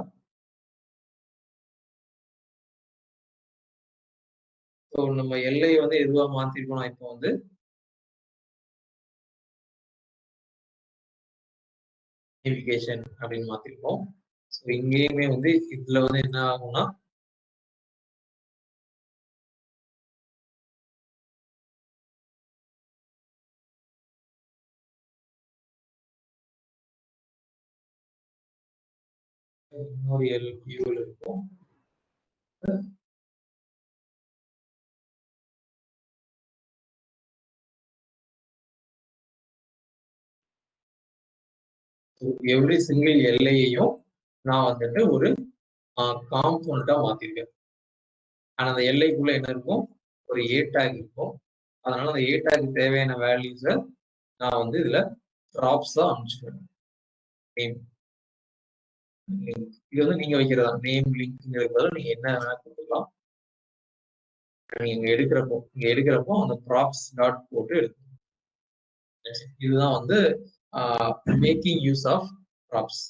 ஸோ நம்ம எல்லையை வந்து எதுவா மாத்திருக்கோம் இப்போ வந்து நேவிகேஷன் அப்படின்னு மாத்திருக்கோம். ஸோ இங்கேயுமே வந்து இதுல வந்து என்ன ஆகும்னா இன்னொரு யூஎல் இருக்கும். எவ்ரி சிங்கிள் எல்லையையும் நான் வந்துட்டு ஒரு காம்பவுண்டா மாத்திருக்கேன். ஆனா அந்த எல்லைக்குள்ள என்ன இருக்கும்? ஒரு ஏ டேக் இருக்கும். அதனால அந்த ஏ டேக் தேவையான வேல்யூஸை நான் வந்து இதுல ப்ராப்ஸா அனுப்பிச்சிடுவேன். நேம் லிங்க் இது வந்து நீங்க வைக்கிறதா. நேம் லிங்க்ங்கிறது பதிலா நீங்க என்ன வேணா கொடுத்துக்கலாம். நீங்க இங்க எடுக்கிறப்போ அந்த ப்ராப்ஸ் டாட் போட்டு எடுக்கணும். இதுதான் வந்து making use of props.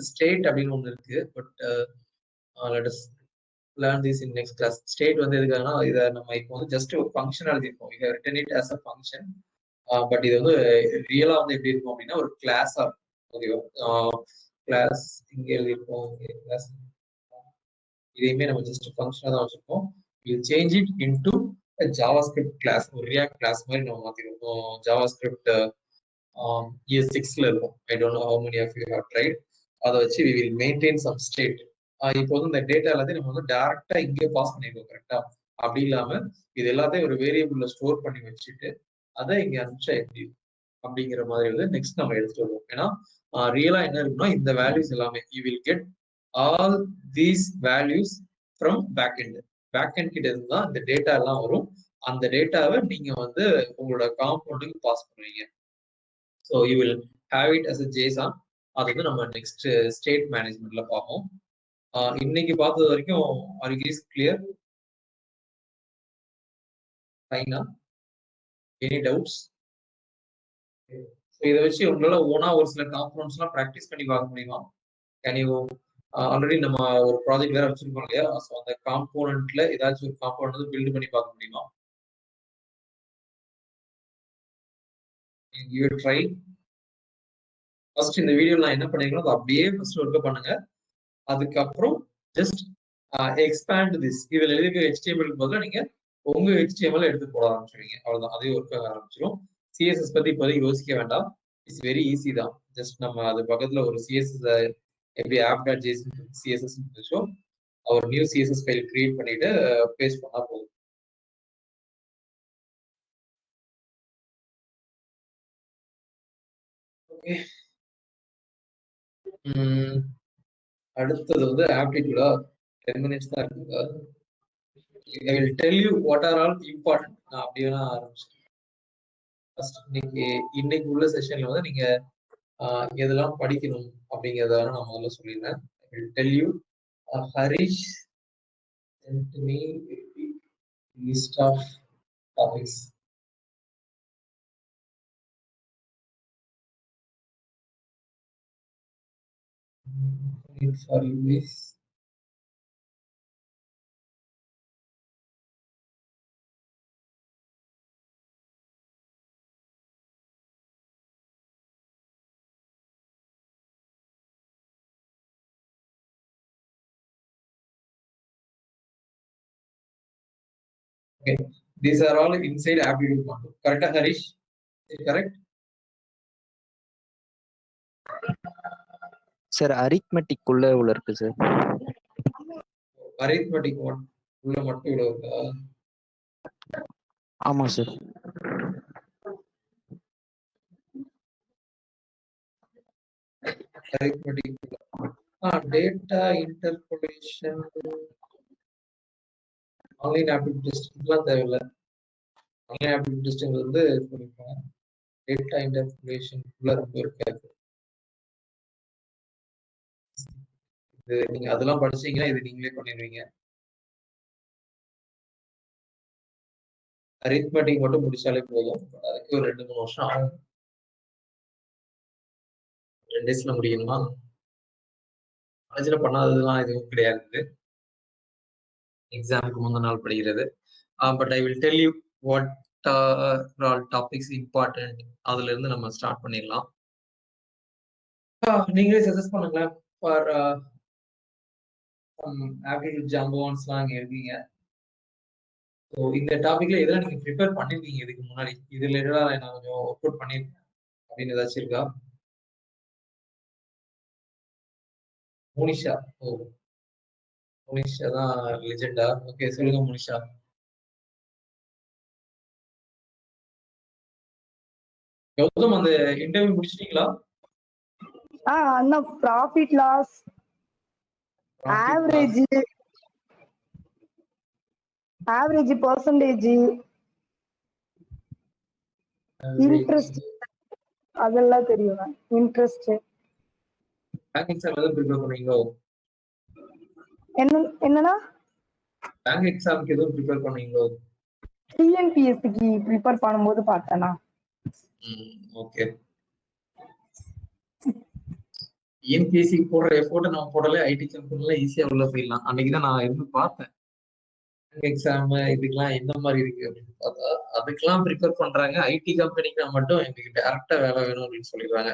State அப்படின்னு ஒண்ணு இருக்கு. But let us learn this in next class. State வந்து எதுக்காகனா இதை நம்ம இப்போ வந்து ஜஸ்ட் ஒரு ஃபங்க்ஷன் எழுதிருக்கோம். You have written it as a function. But இது வந்து ரியலா வந்து எப்படி இருக்கும் அப்படின்னா ஒரு கிளாஸா இருக்கும். ஓகேவா? கிளாஸ் இங்க எழுதியிருக்கோம். கிளாஸ் இதையுமே நம்ம ஜஸ்ட் ஃபங்க்ஷனா தான் வச்சிருக்கோம். You change it into JavaScript class. ஒரு ரியாக்ட் கிளாஸ் மாதிரி நம்ம மாத்திருக்கோம். ஜாவாஸ்கிரிப்ட் ES6ல இருக்கும். I don't know how many of you have tried. அதை வச்சு we will maintain some state. இப்போ வந்து இந்த டேட்டா எல்லாத்தையும் நம்ம வந்து டைரக்டா இங்கே பாஸ் பண்ணிருக்கோம். கரெக்டா? அப்படி இல்லாம இது எல்லாத்தையும் ஒரு வேரியபிள்ல ஸ்டோர் பண்ணி வச்சுட்டு அதை இங்க அனுப்பிச்சா எப்படி அப்படிங்கிற மாதிரி வந்து நெக்ஸ்ட் நம்ம எடுத்துட்டு வருவோம். ஏன்னா ரியலா என்ன இருக்குன்னா இந்த வேல்யூஸ் எல்லாமே you will get all these values from backend. Backend கிட்ட இருந்து தான் இந்த டேட்டா எல்லாம் வரும். அந்த டேட்டாவை நீங்க வந்து உங்களோட காம்பவுண்டுக்கு பாஸ் பண்ணுவீங்க. So you will have it as a JSON. அது வந்து நம்ம நெக்ஸ்ட் ஸ்டேட் மேனேஜ்மெண்ட்ல பார்ப்போம். இன்னைக்கு பார்த்தது வரைக்கும் ஆர் யூ கைஸ் கிளியர்? ஃபைனா? Any doubts? இதை வச்சு உங்களால ஓனா ஒரு சில காம்பவுண்ட்ஸ் எல்லாம் ப்ராக்டிஸ் பண்ணி பார்க்க முடியுமா? கேன் யூ ஆல்ரெடி நம்ம ஒரு ப்ராஜெக்ட் வேற வச்சிருக்கோம் இல்லையா? ஸோ அந்த காம்பவுண்ட்ல ஏதாச்சும் ஒரு காம்பவுண்ட் வந்து பில்ட் பண்ணி பார்க்க முடியுமா? You try. ஃபர்ஸ்ட் இந்த வீடியோ நான் என்ன பண்ணிருக்கேன் அதை அப்படியே ஃபர்ஸ்ட் ஒர்க் பண்ணுங்க. அதுக்கப்புறம் ஜஸ்ட் எக்ஸ்பேண்ட் திஸ். இதுல எழுதிக்க HTML பதிலாக நீங்க உங்க HTML எடுத்து போட ஆரம்பிச்சிருவீங்க. அவ்வளவுதான். அதே ஒர்க் ஆக ஆரம்பிச்சிடும். CSS பத்தி இப்போதைக்கு யோசிக்க வேண்டாம். இட்ஸ் வெரி ஈஸி தான். ஜஸ்ட் நம்ம அது பக்கத்துல ஒரு CSS எப்படி app.json CSS இருந்துச்சோ ஒரு நியூ CSS ஃபைல் கிரியேட் பண்ணிட்டு பேஸ்ட் பண்ணா போதும். ஓகே. அடுத்தது வந்து ஆப்டிடியூடா 10 minutes தான் இருக்குங்க. I will tell you what are all important. நான் அப்படியே நான் ஆரம்பிச்சேன். ஃபர்ஸ்ட் இன்னைக்கு உள்ள செஷன்ல வந்து நீங்க எதெல்லாம் படிக்கணும் அப்படிங்கிறத நான் முதல்ல சொல்லிடுறேன். I will tell you. Harish sent me a list of topics. For you this. Okay, these are all inside aptitude module. Correct, Harish? Is it correct? Sir arithmetic உள்ள இருக்கு சார். அரித்மெட்டிக் உள்ள மட்டும் இவ்வளவு இருக்கா? ஆமா sir. Arithmetic data interpolation online aptitude டெஸ்ட்லாம் தேவையில்லை. Online aptitude test வந்து சொல்லிருக்கோம். டேட்டா இன்டர்போலேஷன் ரொம்ப இருக்காது. இது நீங்க அதெல்லாம் படிச்சீங்கன்னா இது நீங்களே பண்ணிடுவீங்க. அரித்மெட்டிக் மட்டும் முடிச்சாலே போதும். அதுக்கு ஒரு 2-3 வருஷம் ஆகும். 10 டேஸ்ல முடியுமா? காலேஜ்ல பண்ணாததுலாம் எதுவும் கிடையாது. எக்ஸாமுக்கு முந்தின நாள் படிக்கிறது. But I will tell you what all topics important. அதுல இருந்து நம்ம ஸ்டார்ட் பண்ணிடலாம். நீங்களே சஜஸ்ட் பண்ணுங்களேன். ஃபார் ஆப்டிடியூட் ஜாம்பவான்ஸ்லாம் அங்கே இருக்கீங்க. ஸோ இந்த டாபிக்ல எதெல்லாம் நீங்க ப்ரிப்பேர் பண்ணிருக்கீங்க இதுக்கு முன்னாடி? இது ரிலேட்டடா நான் கொஞ்சம் ஒர்க் அவுட் பண்ணிருக்கேன் அப்படின்னு ஏதாச்சும் இருக்கா? மோனிஷா. ஓ, மோனிஷா தான் லெஜெண்டா. ஓகே, சொல்லுங்க மோனிஷா. கௌதம், அந்த இன்டர்வியூ முடிச்சிட்டீங்களா? அண்ணா profit loss, average percentage, interest அதெல்லாம் தெரியும். இன்ட்ரெஸ்ட் பேங்க் எக்ஸாம் எதுவும் ப்ரிப்பேர் பண்ணீங்களோ? என்னன்னா பேங்க் எக்ஸாமுக்கு எதுவும் ப்ரிப்பேர் பண்ணீங்களோ? டிஎன்பிஎஸ்சிக்கு ப்ரிப்பேர் பண்ணும்போது பார்த்தேனா. ஓகே. டிஎன்பிஎஸ்சி போடுற எஃபோர்ட் நம்ம போடல, ஐடி கம்பெனில ஈஸியா உள்ள போயிடலாம். அன்னைக்கு தான் நான் இருந்து பார்த்தேன் எக்ஸாம் இதுக்கெல்லாம் எந்த மாதிரி இருக்கு அப்படின்னு பார்த்தா, அதுக்கெல்லாம் ப்ரிப்பேர் பண்றாங்க. ஐடி கம்பெனிக்கு மட்டும் எங்களுக்கு டேரக்டா வேலை வேணும் அப்படின்னு சொல்லிடுறாங்க.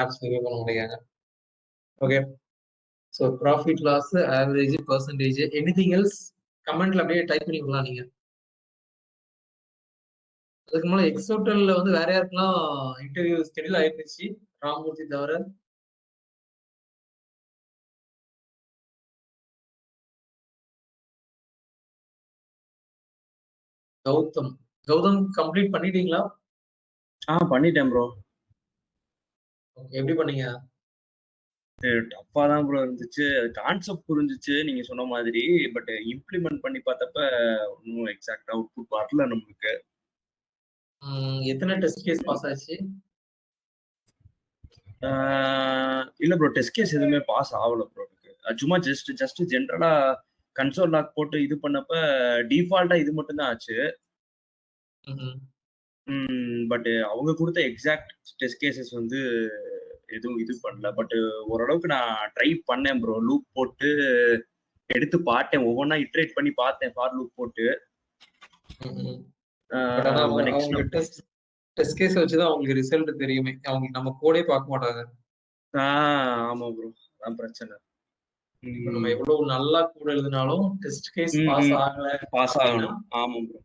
ஆப்ஸ் ப்ரிப்பேர் பண்ண முடியாங்க. Okay, so profit loss, average, percentage, anything else கமெண்ட்ல அப்படியே டைப் பண்ணி விடலாம் நீங்க. அதுக்கு மேல எக்ஸோட்டல்ல வந்து வேற யாருக்கெல்லாம் இன்டர்வியூ ஸ்கெடியூல் ஆயிருந்துச்சு ராமமூர்த்தி தவிர? கௌதம் கம்ப்ளீட் பண்ணிட்டீங்களா? பண்ணிட்டேன் ப்ரோ. எப்படி பண்ணீங்க? டஃப்பா தான் ப்ரோ இருந்துச்சு. கான்செப்ட் புரிஞ்சிச்சு நீங்க சொன்ன மாதிரி. பட் இம்ப்ளிமெண்ட் பண்ணி பார்த்தப்ப இன்னும் எக்ஸாக்ட் அவுட்புட் வரல நமக்கு. எத்தனை டெஸ்ட் கேஸ் பாஸ் ஆச்சு? இல்ல ப்ரோ, டெஸ்ட் கேஸ் எதுவுமே பாஸ் ஆகல ப்ரோ. சும்மா ஜஸ்ட் ஜென்ரலா கன்சோல் லாக் போட்டு இது பண்ணப்ப டிஃபால்ட்டா இது மட்டும் தான் ஆச்சு. பட் அவங்க கொடுத்த எக்ஸாக்ட் டெஸ்ட் கேசஸ் வந்து எதுவும் இது பண்ணல. பட் ஓரளவுக்கு நான் ட்ரை பண்ணேன் ப்ரோ. லூப் போட்டு எடுத்து பார்த்தேன், ஒவ்வொன்றா இட்ரேட் பண்ணி பார்த்தேன் ஃபார் லூப் போட்டு. டெஸ்ட் கேஸ் வச்சுதான் அவங்களுக்கு ரிசல்ட் தெரியுமே. அவங்க நம்ம கோடே பார்க்க மாட்டாங்க. ஆமா ப்ரோ, அதான் பிரச்சனை. நம்ம எவ்வளவு நல்லா கூட எழுதினாலும் டெஸ்ட் கேஸ் பாஸ் ஆகணும். ஆமா bro.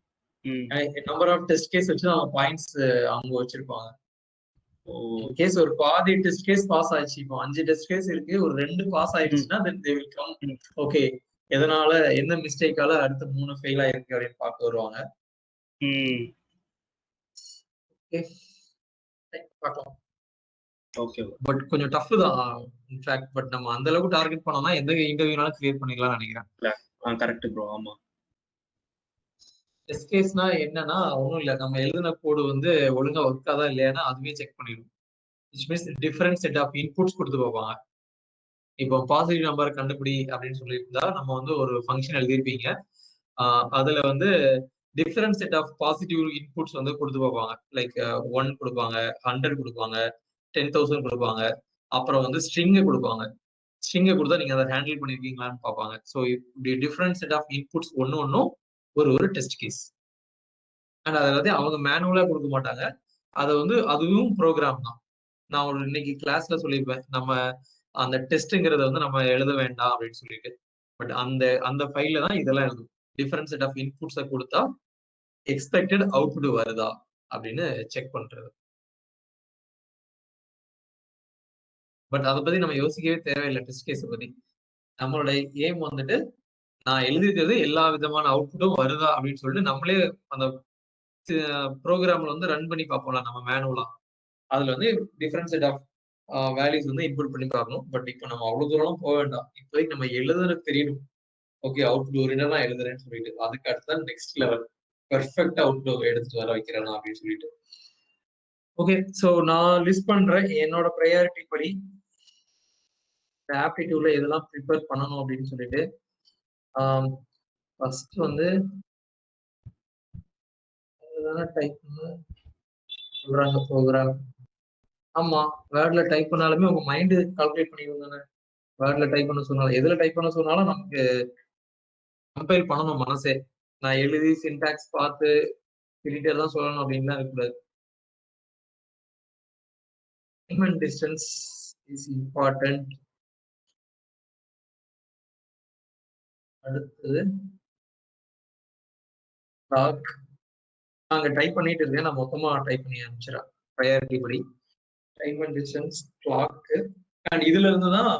Number of test case வச்சு அவங்க பாயிண்ட்ஸ் அவங்க வச்சிருப்பாங்க. கேஸ் ஒரு பாதி டெஸ்ட் கேஸ் பாஸ் ஆயிடுச்சு, இப்போ 5 டெஸ்ட் கேஸ் இருக்கு, ஒரு 2 பாஸ் ஆயிடுச்சுன்னா ஓகே, எதனால எந்த மிஸ்டேக்கால அடுத்த 3 ஃபெயில் ஆயிருக்கு அப்படின்னு பார்க்க வருவாங்க. பார்க்கலாம். ஓகே பட் கொஞ்சம் டஃப் தான் இன்ஃபேக்ட். பட் நம்ம அந்த அளவுக்கு டார்கெட் பண்ணோம்னா எந்த இன்டர்வியூனாலும் கிளியர் பண்ணிக்கலாம்னு நினைக்கிறேன். Correct bro. ஆமா. டெஸ்ட் கேஸ்னா என்னன்னா ஒன்றும் இல்லை, நம்ம எழுதின கோடு வந்து ஒழுங்கா ஒர்க் ஆதா இல்லையானா அதுவே செக் பண்ணிடும். Which means different set of inputs கொடுத்து பார்ப்பாங்க. இப்போ பாசிட்டிவ் நம்பர் கண்டுபிடி அப்படின்னு சொல்லியிருந்தா நம்ம வந்து ஒரு ஃபங்க்ஷன் எழுதியிருப்பீங்க. அதுல வந்து different set of positive inputs வந்து கொடுத்து பார்ப்பாங்க. லைக் 1 கொடுப்பாங்க, 100 கொடுப்பாங்க, 10,000 கொடுப்பாங்க. அப்புறம் வந்து ஸ்ட்ரிங்கை கொடுப்பாங்க. ஸ்ட்ரிங்கை கொடுத்தா நீங்க அதை ஹேண்டில் பண்ணிருக்கீங்களான்னு பார்ப்பாங்க. ஸோ இப்படி டிஃபரெண்ட் செட் ஆஃப் இன்புட்ஸ் ஒன்னும் ஒரு டெஸ்ட் கேஸ். அண்ட் அதை வந்து அவங்க மேனுவலா கொடுக்க மாட்டாங்க. அதை வந்து அதுவும் ப்ரோக்ராம் தான். நான் ஒரு இன்னைக்கு கிளாஸ்ல சொல்லியிருப்பேன், நம்ம அந்த டெஸ்ட்ங்கிறத வந்து நம்ம எழுத வேண்டாம் அப்படின்னு சொல்லிட்டு. பட் அந்த அந்த ஃபைல்ல தான் இதெல்லாம் எழுதும். டிஃபரெண்ட் செட் ஆஃப் இன்புட்ஸை கொடுத்தா எக்ஸ்பெக்டட் அவுட்புட் வருதா அப்படின்னு செக் பண்றது. பட் அதை பத்தி நம்ம யோசிக்கவே தேவையில்லை. டெஸ்ட் கேஸை பத்தி நம்மளோட ஏம் வந்துட்டு நான் எழுதிருக்கிறது எல்லா விதமான அவுட்புட்டும் வருதா அப்படின்னு சொல்லிட்டு நம்மளே அந்த ப்ரோக்ராம்ல வந்து ரன் பண்ணி பார்ப்போம்ல நம்ம மேனுவலா. அதுல வந்து டிஃபரெண்ட் செட் ஆஃப் வேல்யூஸ் வந்து இன்புட் பண்ணி பார்க்கணும். பட் இப்போ நம்ம அவ்வளவு தூரம் போக வேண்டாம். இப்போதைக்கு நம்ம எழுதுறது தெரியணும். ஓகே, அவுட்புட் ஒரு நான் எழுதுறேன்னு சொல்லிட்டு அதுக்கு அடுத்ததான் நெக்ஸ்ட் லெவல் பெர்ஃபெக்ட் அவுட்புட் எடுத்துட்டு வர வைக்கிறேன் அப்படின்னு சொல்லிட்டு. ஓகே, ஸோ நான் லிஸ்ட் பண்றேன் என்னோட ப்ரையாரிட்டி படி ஆப்டிடியூட்ல எதெல்லாம் ப்ரிப்பேர் பண்ணணும் அப்படின்னு சொல்லிட்டு. ஃபர்ஸ்ட் வந்து டைப் சொல்றாங்க ப்ரோக்ராம். ஆமா, வேர்ட்ல டைப் பண்ணாலுமே உங்க மைண்ட் கால்குலேட் பண்ணிடுவோம் தானே. வேர்ட்ல டைப் பண்ண சொன்னாலும் எதுல டைப் பண்ண சொன்னாலும் நமக்கு கம்பைல் பண்ணணும் மனசே. நான் எழுதி சின்டாக்ஸ் பார்த்து டீட்டெயில் தான் சொல்லணும் அப்படின்லாம் இருக்கக்கூடாது. Time and distance is important. அடுத்தது கிளாக். நாங்க டைப் பண்ணிட்டு இருக்கேன், நான் மொத்தமா டைப் பண்ணி அனுப்பிச்சிடறேன் ப்ரையாரிட்டி படி. Time and distance, clock. And இதுல இருந்து தான்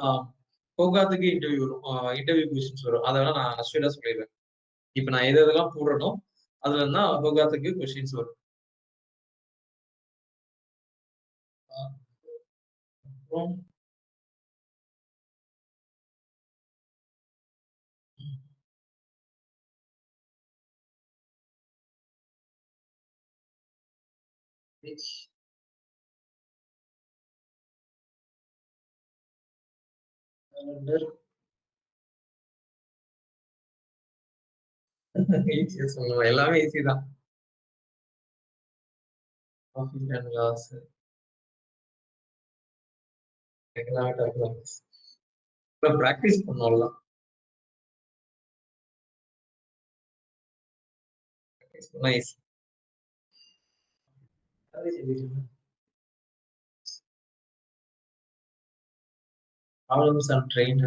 போகாதுக்கு இன்டர்வியூ வரும், இன்டர்வியூ கொஸ்டின்ஸ் வரும். அதெல்லாம் நான் அஸ்வீடா சொல்லிடுறேன். இப்ப நான் எது எதெல்லாம் போடுறனோ அதுல இருந்தா போகாதுக்கு கொஸ்டின்ஸ் வரும். அப்புறம் calendar. ஈஸியா சொல்லுவேன், எல்லாமே ஈஸி தான். Profit and loss, economic practice பண்ணோம்ல. Nice. Problems and train.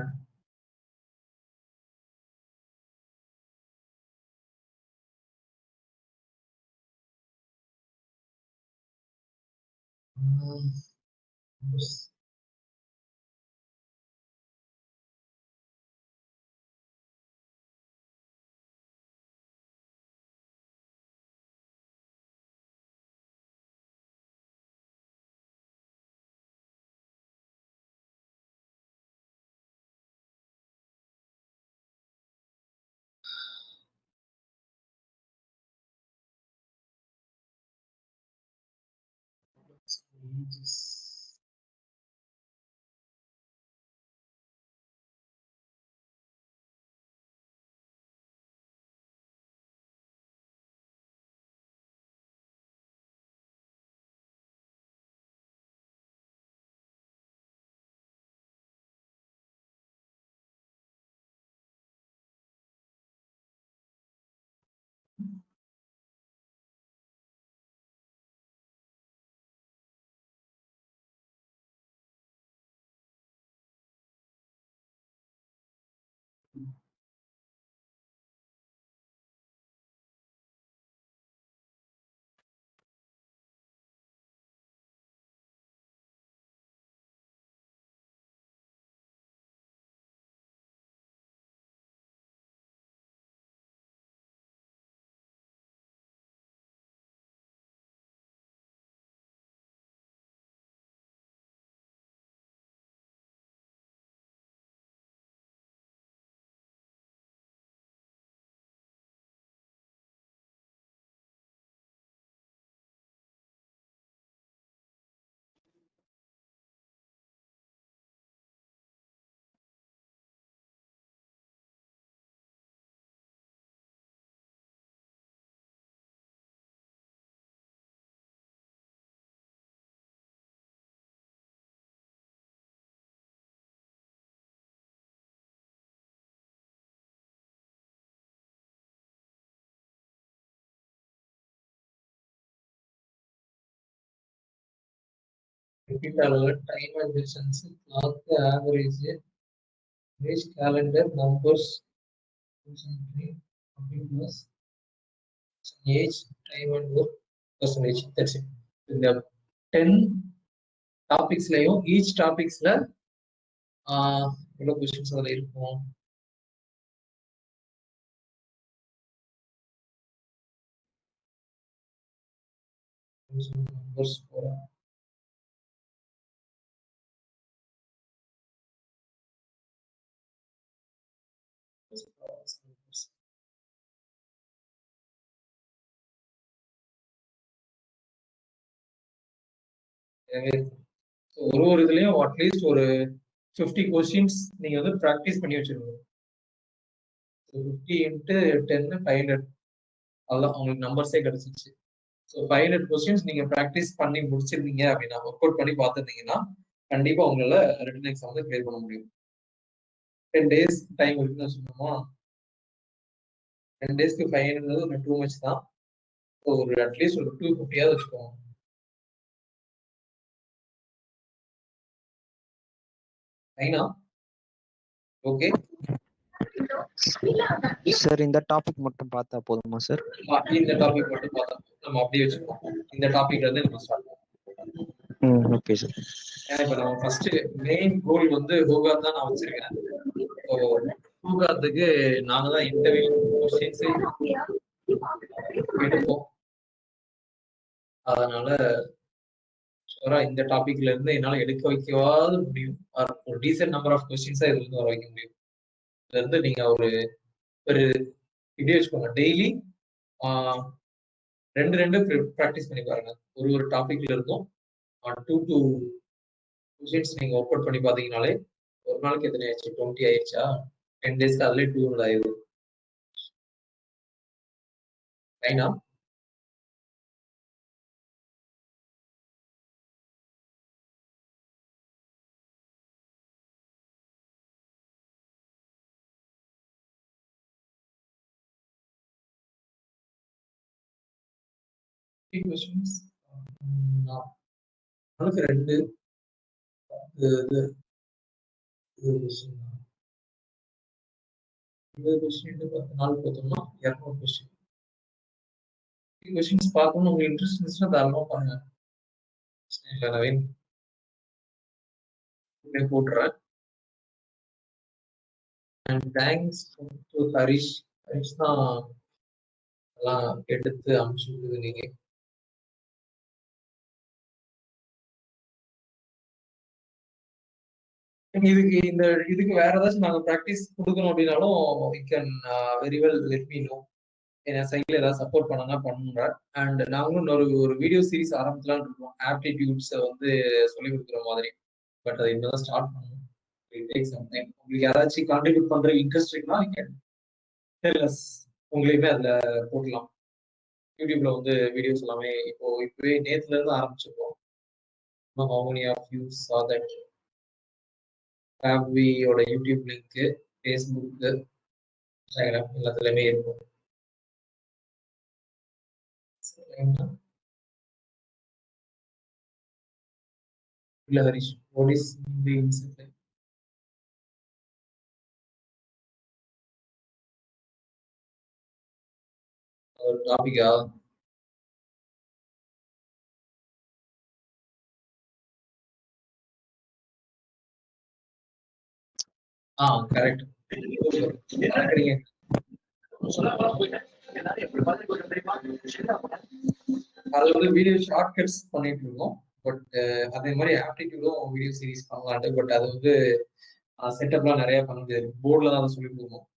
Yes. Repeat ஆகல. Time and distance, clock average, race calendar, numbers, computers, age, time and work, percentage. That's it. இந்த 10 டாபிக்ஸ்லயும் ஈச் டாபிக்ஸ்ல எவ்வளவு கொஸ்டின்ஸ் அதில் இருக்கும்? நம்பர்ஸ் போறேன். ஒரு இதுலயும் அட்லீஸ்ட் ஒரு 50 கொஸ்டின்ஸ் நீங்க வந்து ப்ராக்டிஸ் பண்ணி வச்சிருக்கணும். 50 into 10 500. அதான் உங்களுக்கு நம்பர்ஸே கிடைச்சிச்சு. ஸோ 500 கொஸ்டின்ஸ் நீங்க ப்ராக்டிஸ் பண்ணி முடிச்சிருந்தீங்க அப்படின்னா, ஒர்க் அவுட் பண்ணி பார்த்துருந்தீங்கன்னா கண்டிப்பா உங்களால ரிட்டன் எக்ஸாம் வந்து கிளியர் பண்ண முடியும். 10 days டைம் இருக்குன்னு சொன்னோமா, 10 daysக்கு 500 டூ மச் தான். ஒரு அட்லீஸ்ட் ஒரு 250 வச்சுக்கோங்க. ஐனா ஓகே சார் இந்த டாபிக் மட்டும் பார்த்தா போதுமா சார்? இந்த டாபிக் மட்டும் பார்த்தா நம்ம அப்படியே வச்சுக்கோம். இந்த டாபிக்ல இருந்து நம்ம ஸ்டார்ட் பண்ணுவோம். Okay sir. ஏன்னா இப்ப நம்ம ஃபர்ஸ்ட் மெயின் கோல் வந்து ஹோகாத் தான் நான் வச்சிருக்கேன். ஸோ ஹோகாத்துக்கு நாங்க தான் இன்டர்வியூ கொஸ்டின்ஸ் எடுப்போம். அதனால இந்த டாபிக்ல இருந்து என்னால எடுக்க வைக்கவாது முடியும். ஒரு டீசென்ட் நம்பர் ஆஃப் கொஸ்டின்ஸா இதுல இருந்து வர வைக்க முடியும். இதுல இருந்து நீங்க ஒரு இப்படி வச்சுக்கோங்க, டெய்லி 2 ப்ராக்டிஸ் பண்ணி பாருங்க. ஒரு டாபிக்ல இருந்தும் 2 கொஸ்டின்ஸ் நீங்க ஒர்க் அவுட் பண்ணி பாத்தீங்கனாலே ஒரு நாளைக்கு எத்தனை ஆயிடுச்சு? 20 ஆயிடுச்சா? 10 டேஸ்க்கு அதுலயே 200 ஆயிடும். ரைனா questions நமக்கு 2 கொஸ்டின் 10 நாள் பார்த்தோம்னா 200 கொஸ்டின். கொஸ்டின்ஸ் பார்க்கணும் உங்களுக்கு இன்ட்ரெஸ்ட் இருந்துச்சுன்னா தாராளமா பாருங்க. இல்லை நவீன் போட்டுறேன். And thanks to Harish. Harish தான் எல்லாம் எடுத்து அனுப்பிச்சு விடுது. நீங்க இதுக்கு வேற ஏதாச்சும் நாங்க ப்ராக்டிஸ் கொடுக்கணும் அப்படின்னாலும் we can very well let me know. என் சைட்ல ஏதாவது சப்போர்ட் பண்ணனா பண்ணுங்க. அண்ட் நாங்களும் ஒரு வீடியோ சீரிஸ் ஆரம்பிக்கலாம்னு இருக்கோம், ஆப்டிடியூட்ஸ் வந்து சொல்லி கொடுக்குற மாதிரி. பட் அது இன்னும் ஸ்டார்ட் பண்ணணும். உங்களுக்கு யாராச்சும் கான்ட்ரிபியூட் பண்ற இன்ட்ரெஸ்ட் இருக்குன்னா உங்களையுமே அதுல போடலாம். யூடியூப்ல வந்து வீடியோஸ் எல்லாமே இப்பவே நேத்துல இருந்து ஆரம்பிச்சிருக்கோம். How many of you saw that? ஃபேப்வியோட யூடியூப் லிங்க், ஃபேஸ்புக், இன்ஸ்டாகிராம் எல்லாத்துலயுமே இருக்கும். இல்ல Harish, what is the insight? ஒரு டாபிக்கா? கரெக்ட். அது வந்து வீடியோ ஷார்ட் கட்ஸ் பண்ணிட்டு இருக்கோம். பட் அதே மாதிரி ஆப்டிடியூடும் வீடியோ சீரிஸ் பண்ணலான்ட்டு. பட் அது வந்து செட்டப்லாம் நிறைய பண்ண முடியாது, போர்டில் தான் சொல்லி கொடுக்கணும்.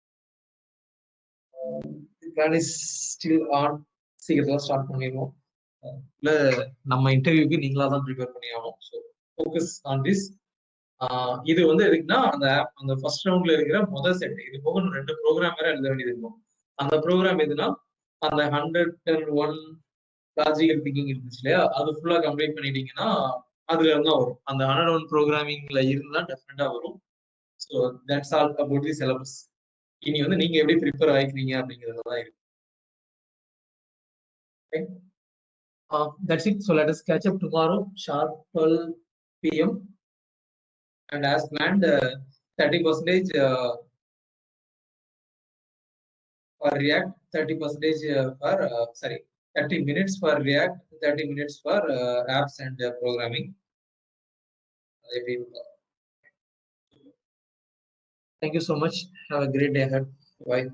Plan is still on. சீக்கிரத்தில் ஸ்டார்ட் பண்ணிடுவோம். இல்லை நம்ம இன்டர்வியூக்கு நீங்களா தான் ப்ரிப்பேர் பண்ணி ஆகணும். So focus on this. இது வந்து எதுக்குன்னா அந்த ஃபர்ஸ்ட் ரவுண்ட்ல இருக்கிற முதல் செட். இது போக 2 ப்ரோக்ராம் வேற எழுத வேண்டியது இருக்கும். அந்த ப்ரோக்ராம் எதுனா அந்த 101 லாஜிக்கல் திங்கிங் இருந்துச்சு இல்லையா, அது ஃபுல்லா கம்ப்ளீட் பண்ணிட்டீங்கன்னா அதுல இருந்தா வரும். அந்த 101 ப்ரோக்ராமிங்ல இருந்தா டெஃபினட்டா வரும். So that's all about the syllabus. இனி வந்து நீங்க எப்படி ப்ரிப்பேர் ஆயிக்கிறீங்க அப்படிங்கிறதுதான் இருக்கு. That's it. So let us catch up tomorrow sharp 12 p.m. and as planned 30% for React, 30% for 30 minutes for React, 30 minutes for apps and programming. Thank you so much. Have a great day ahead. Bye.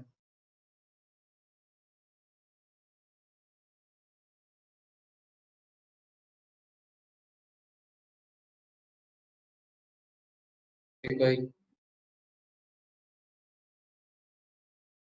Bye.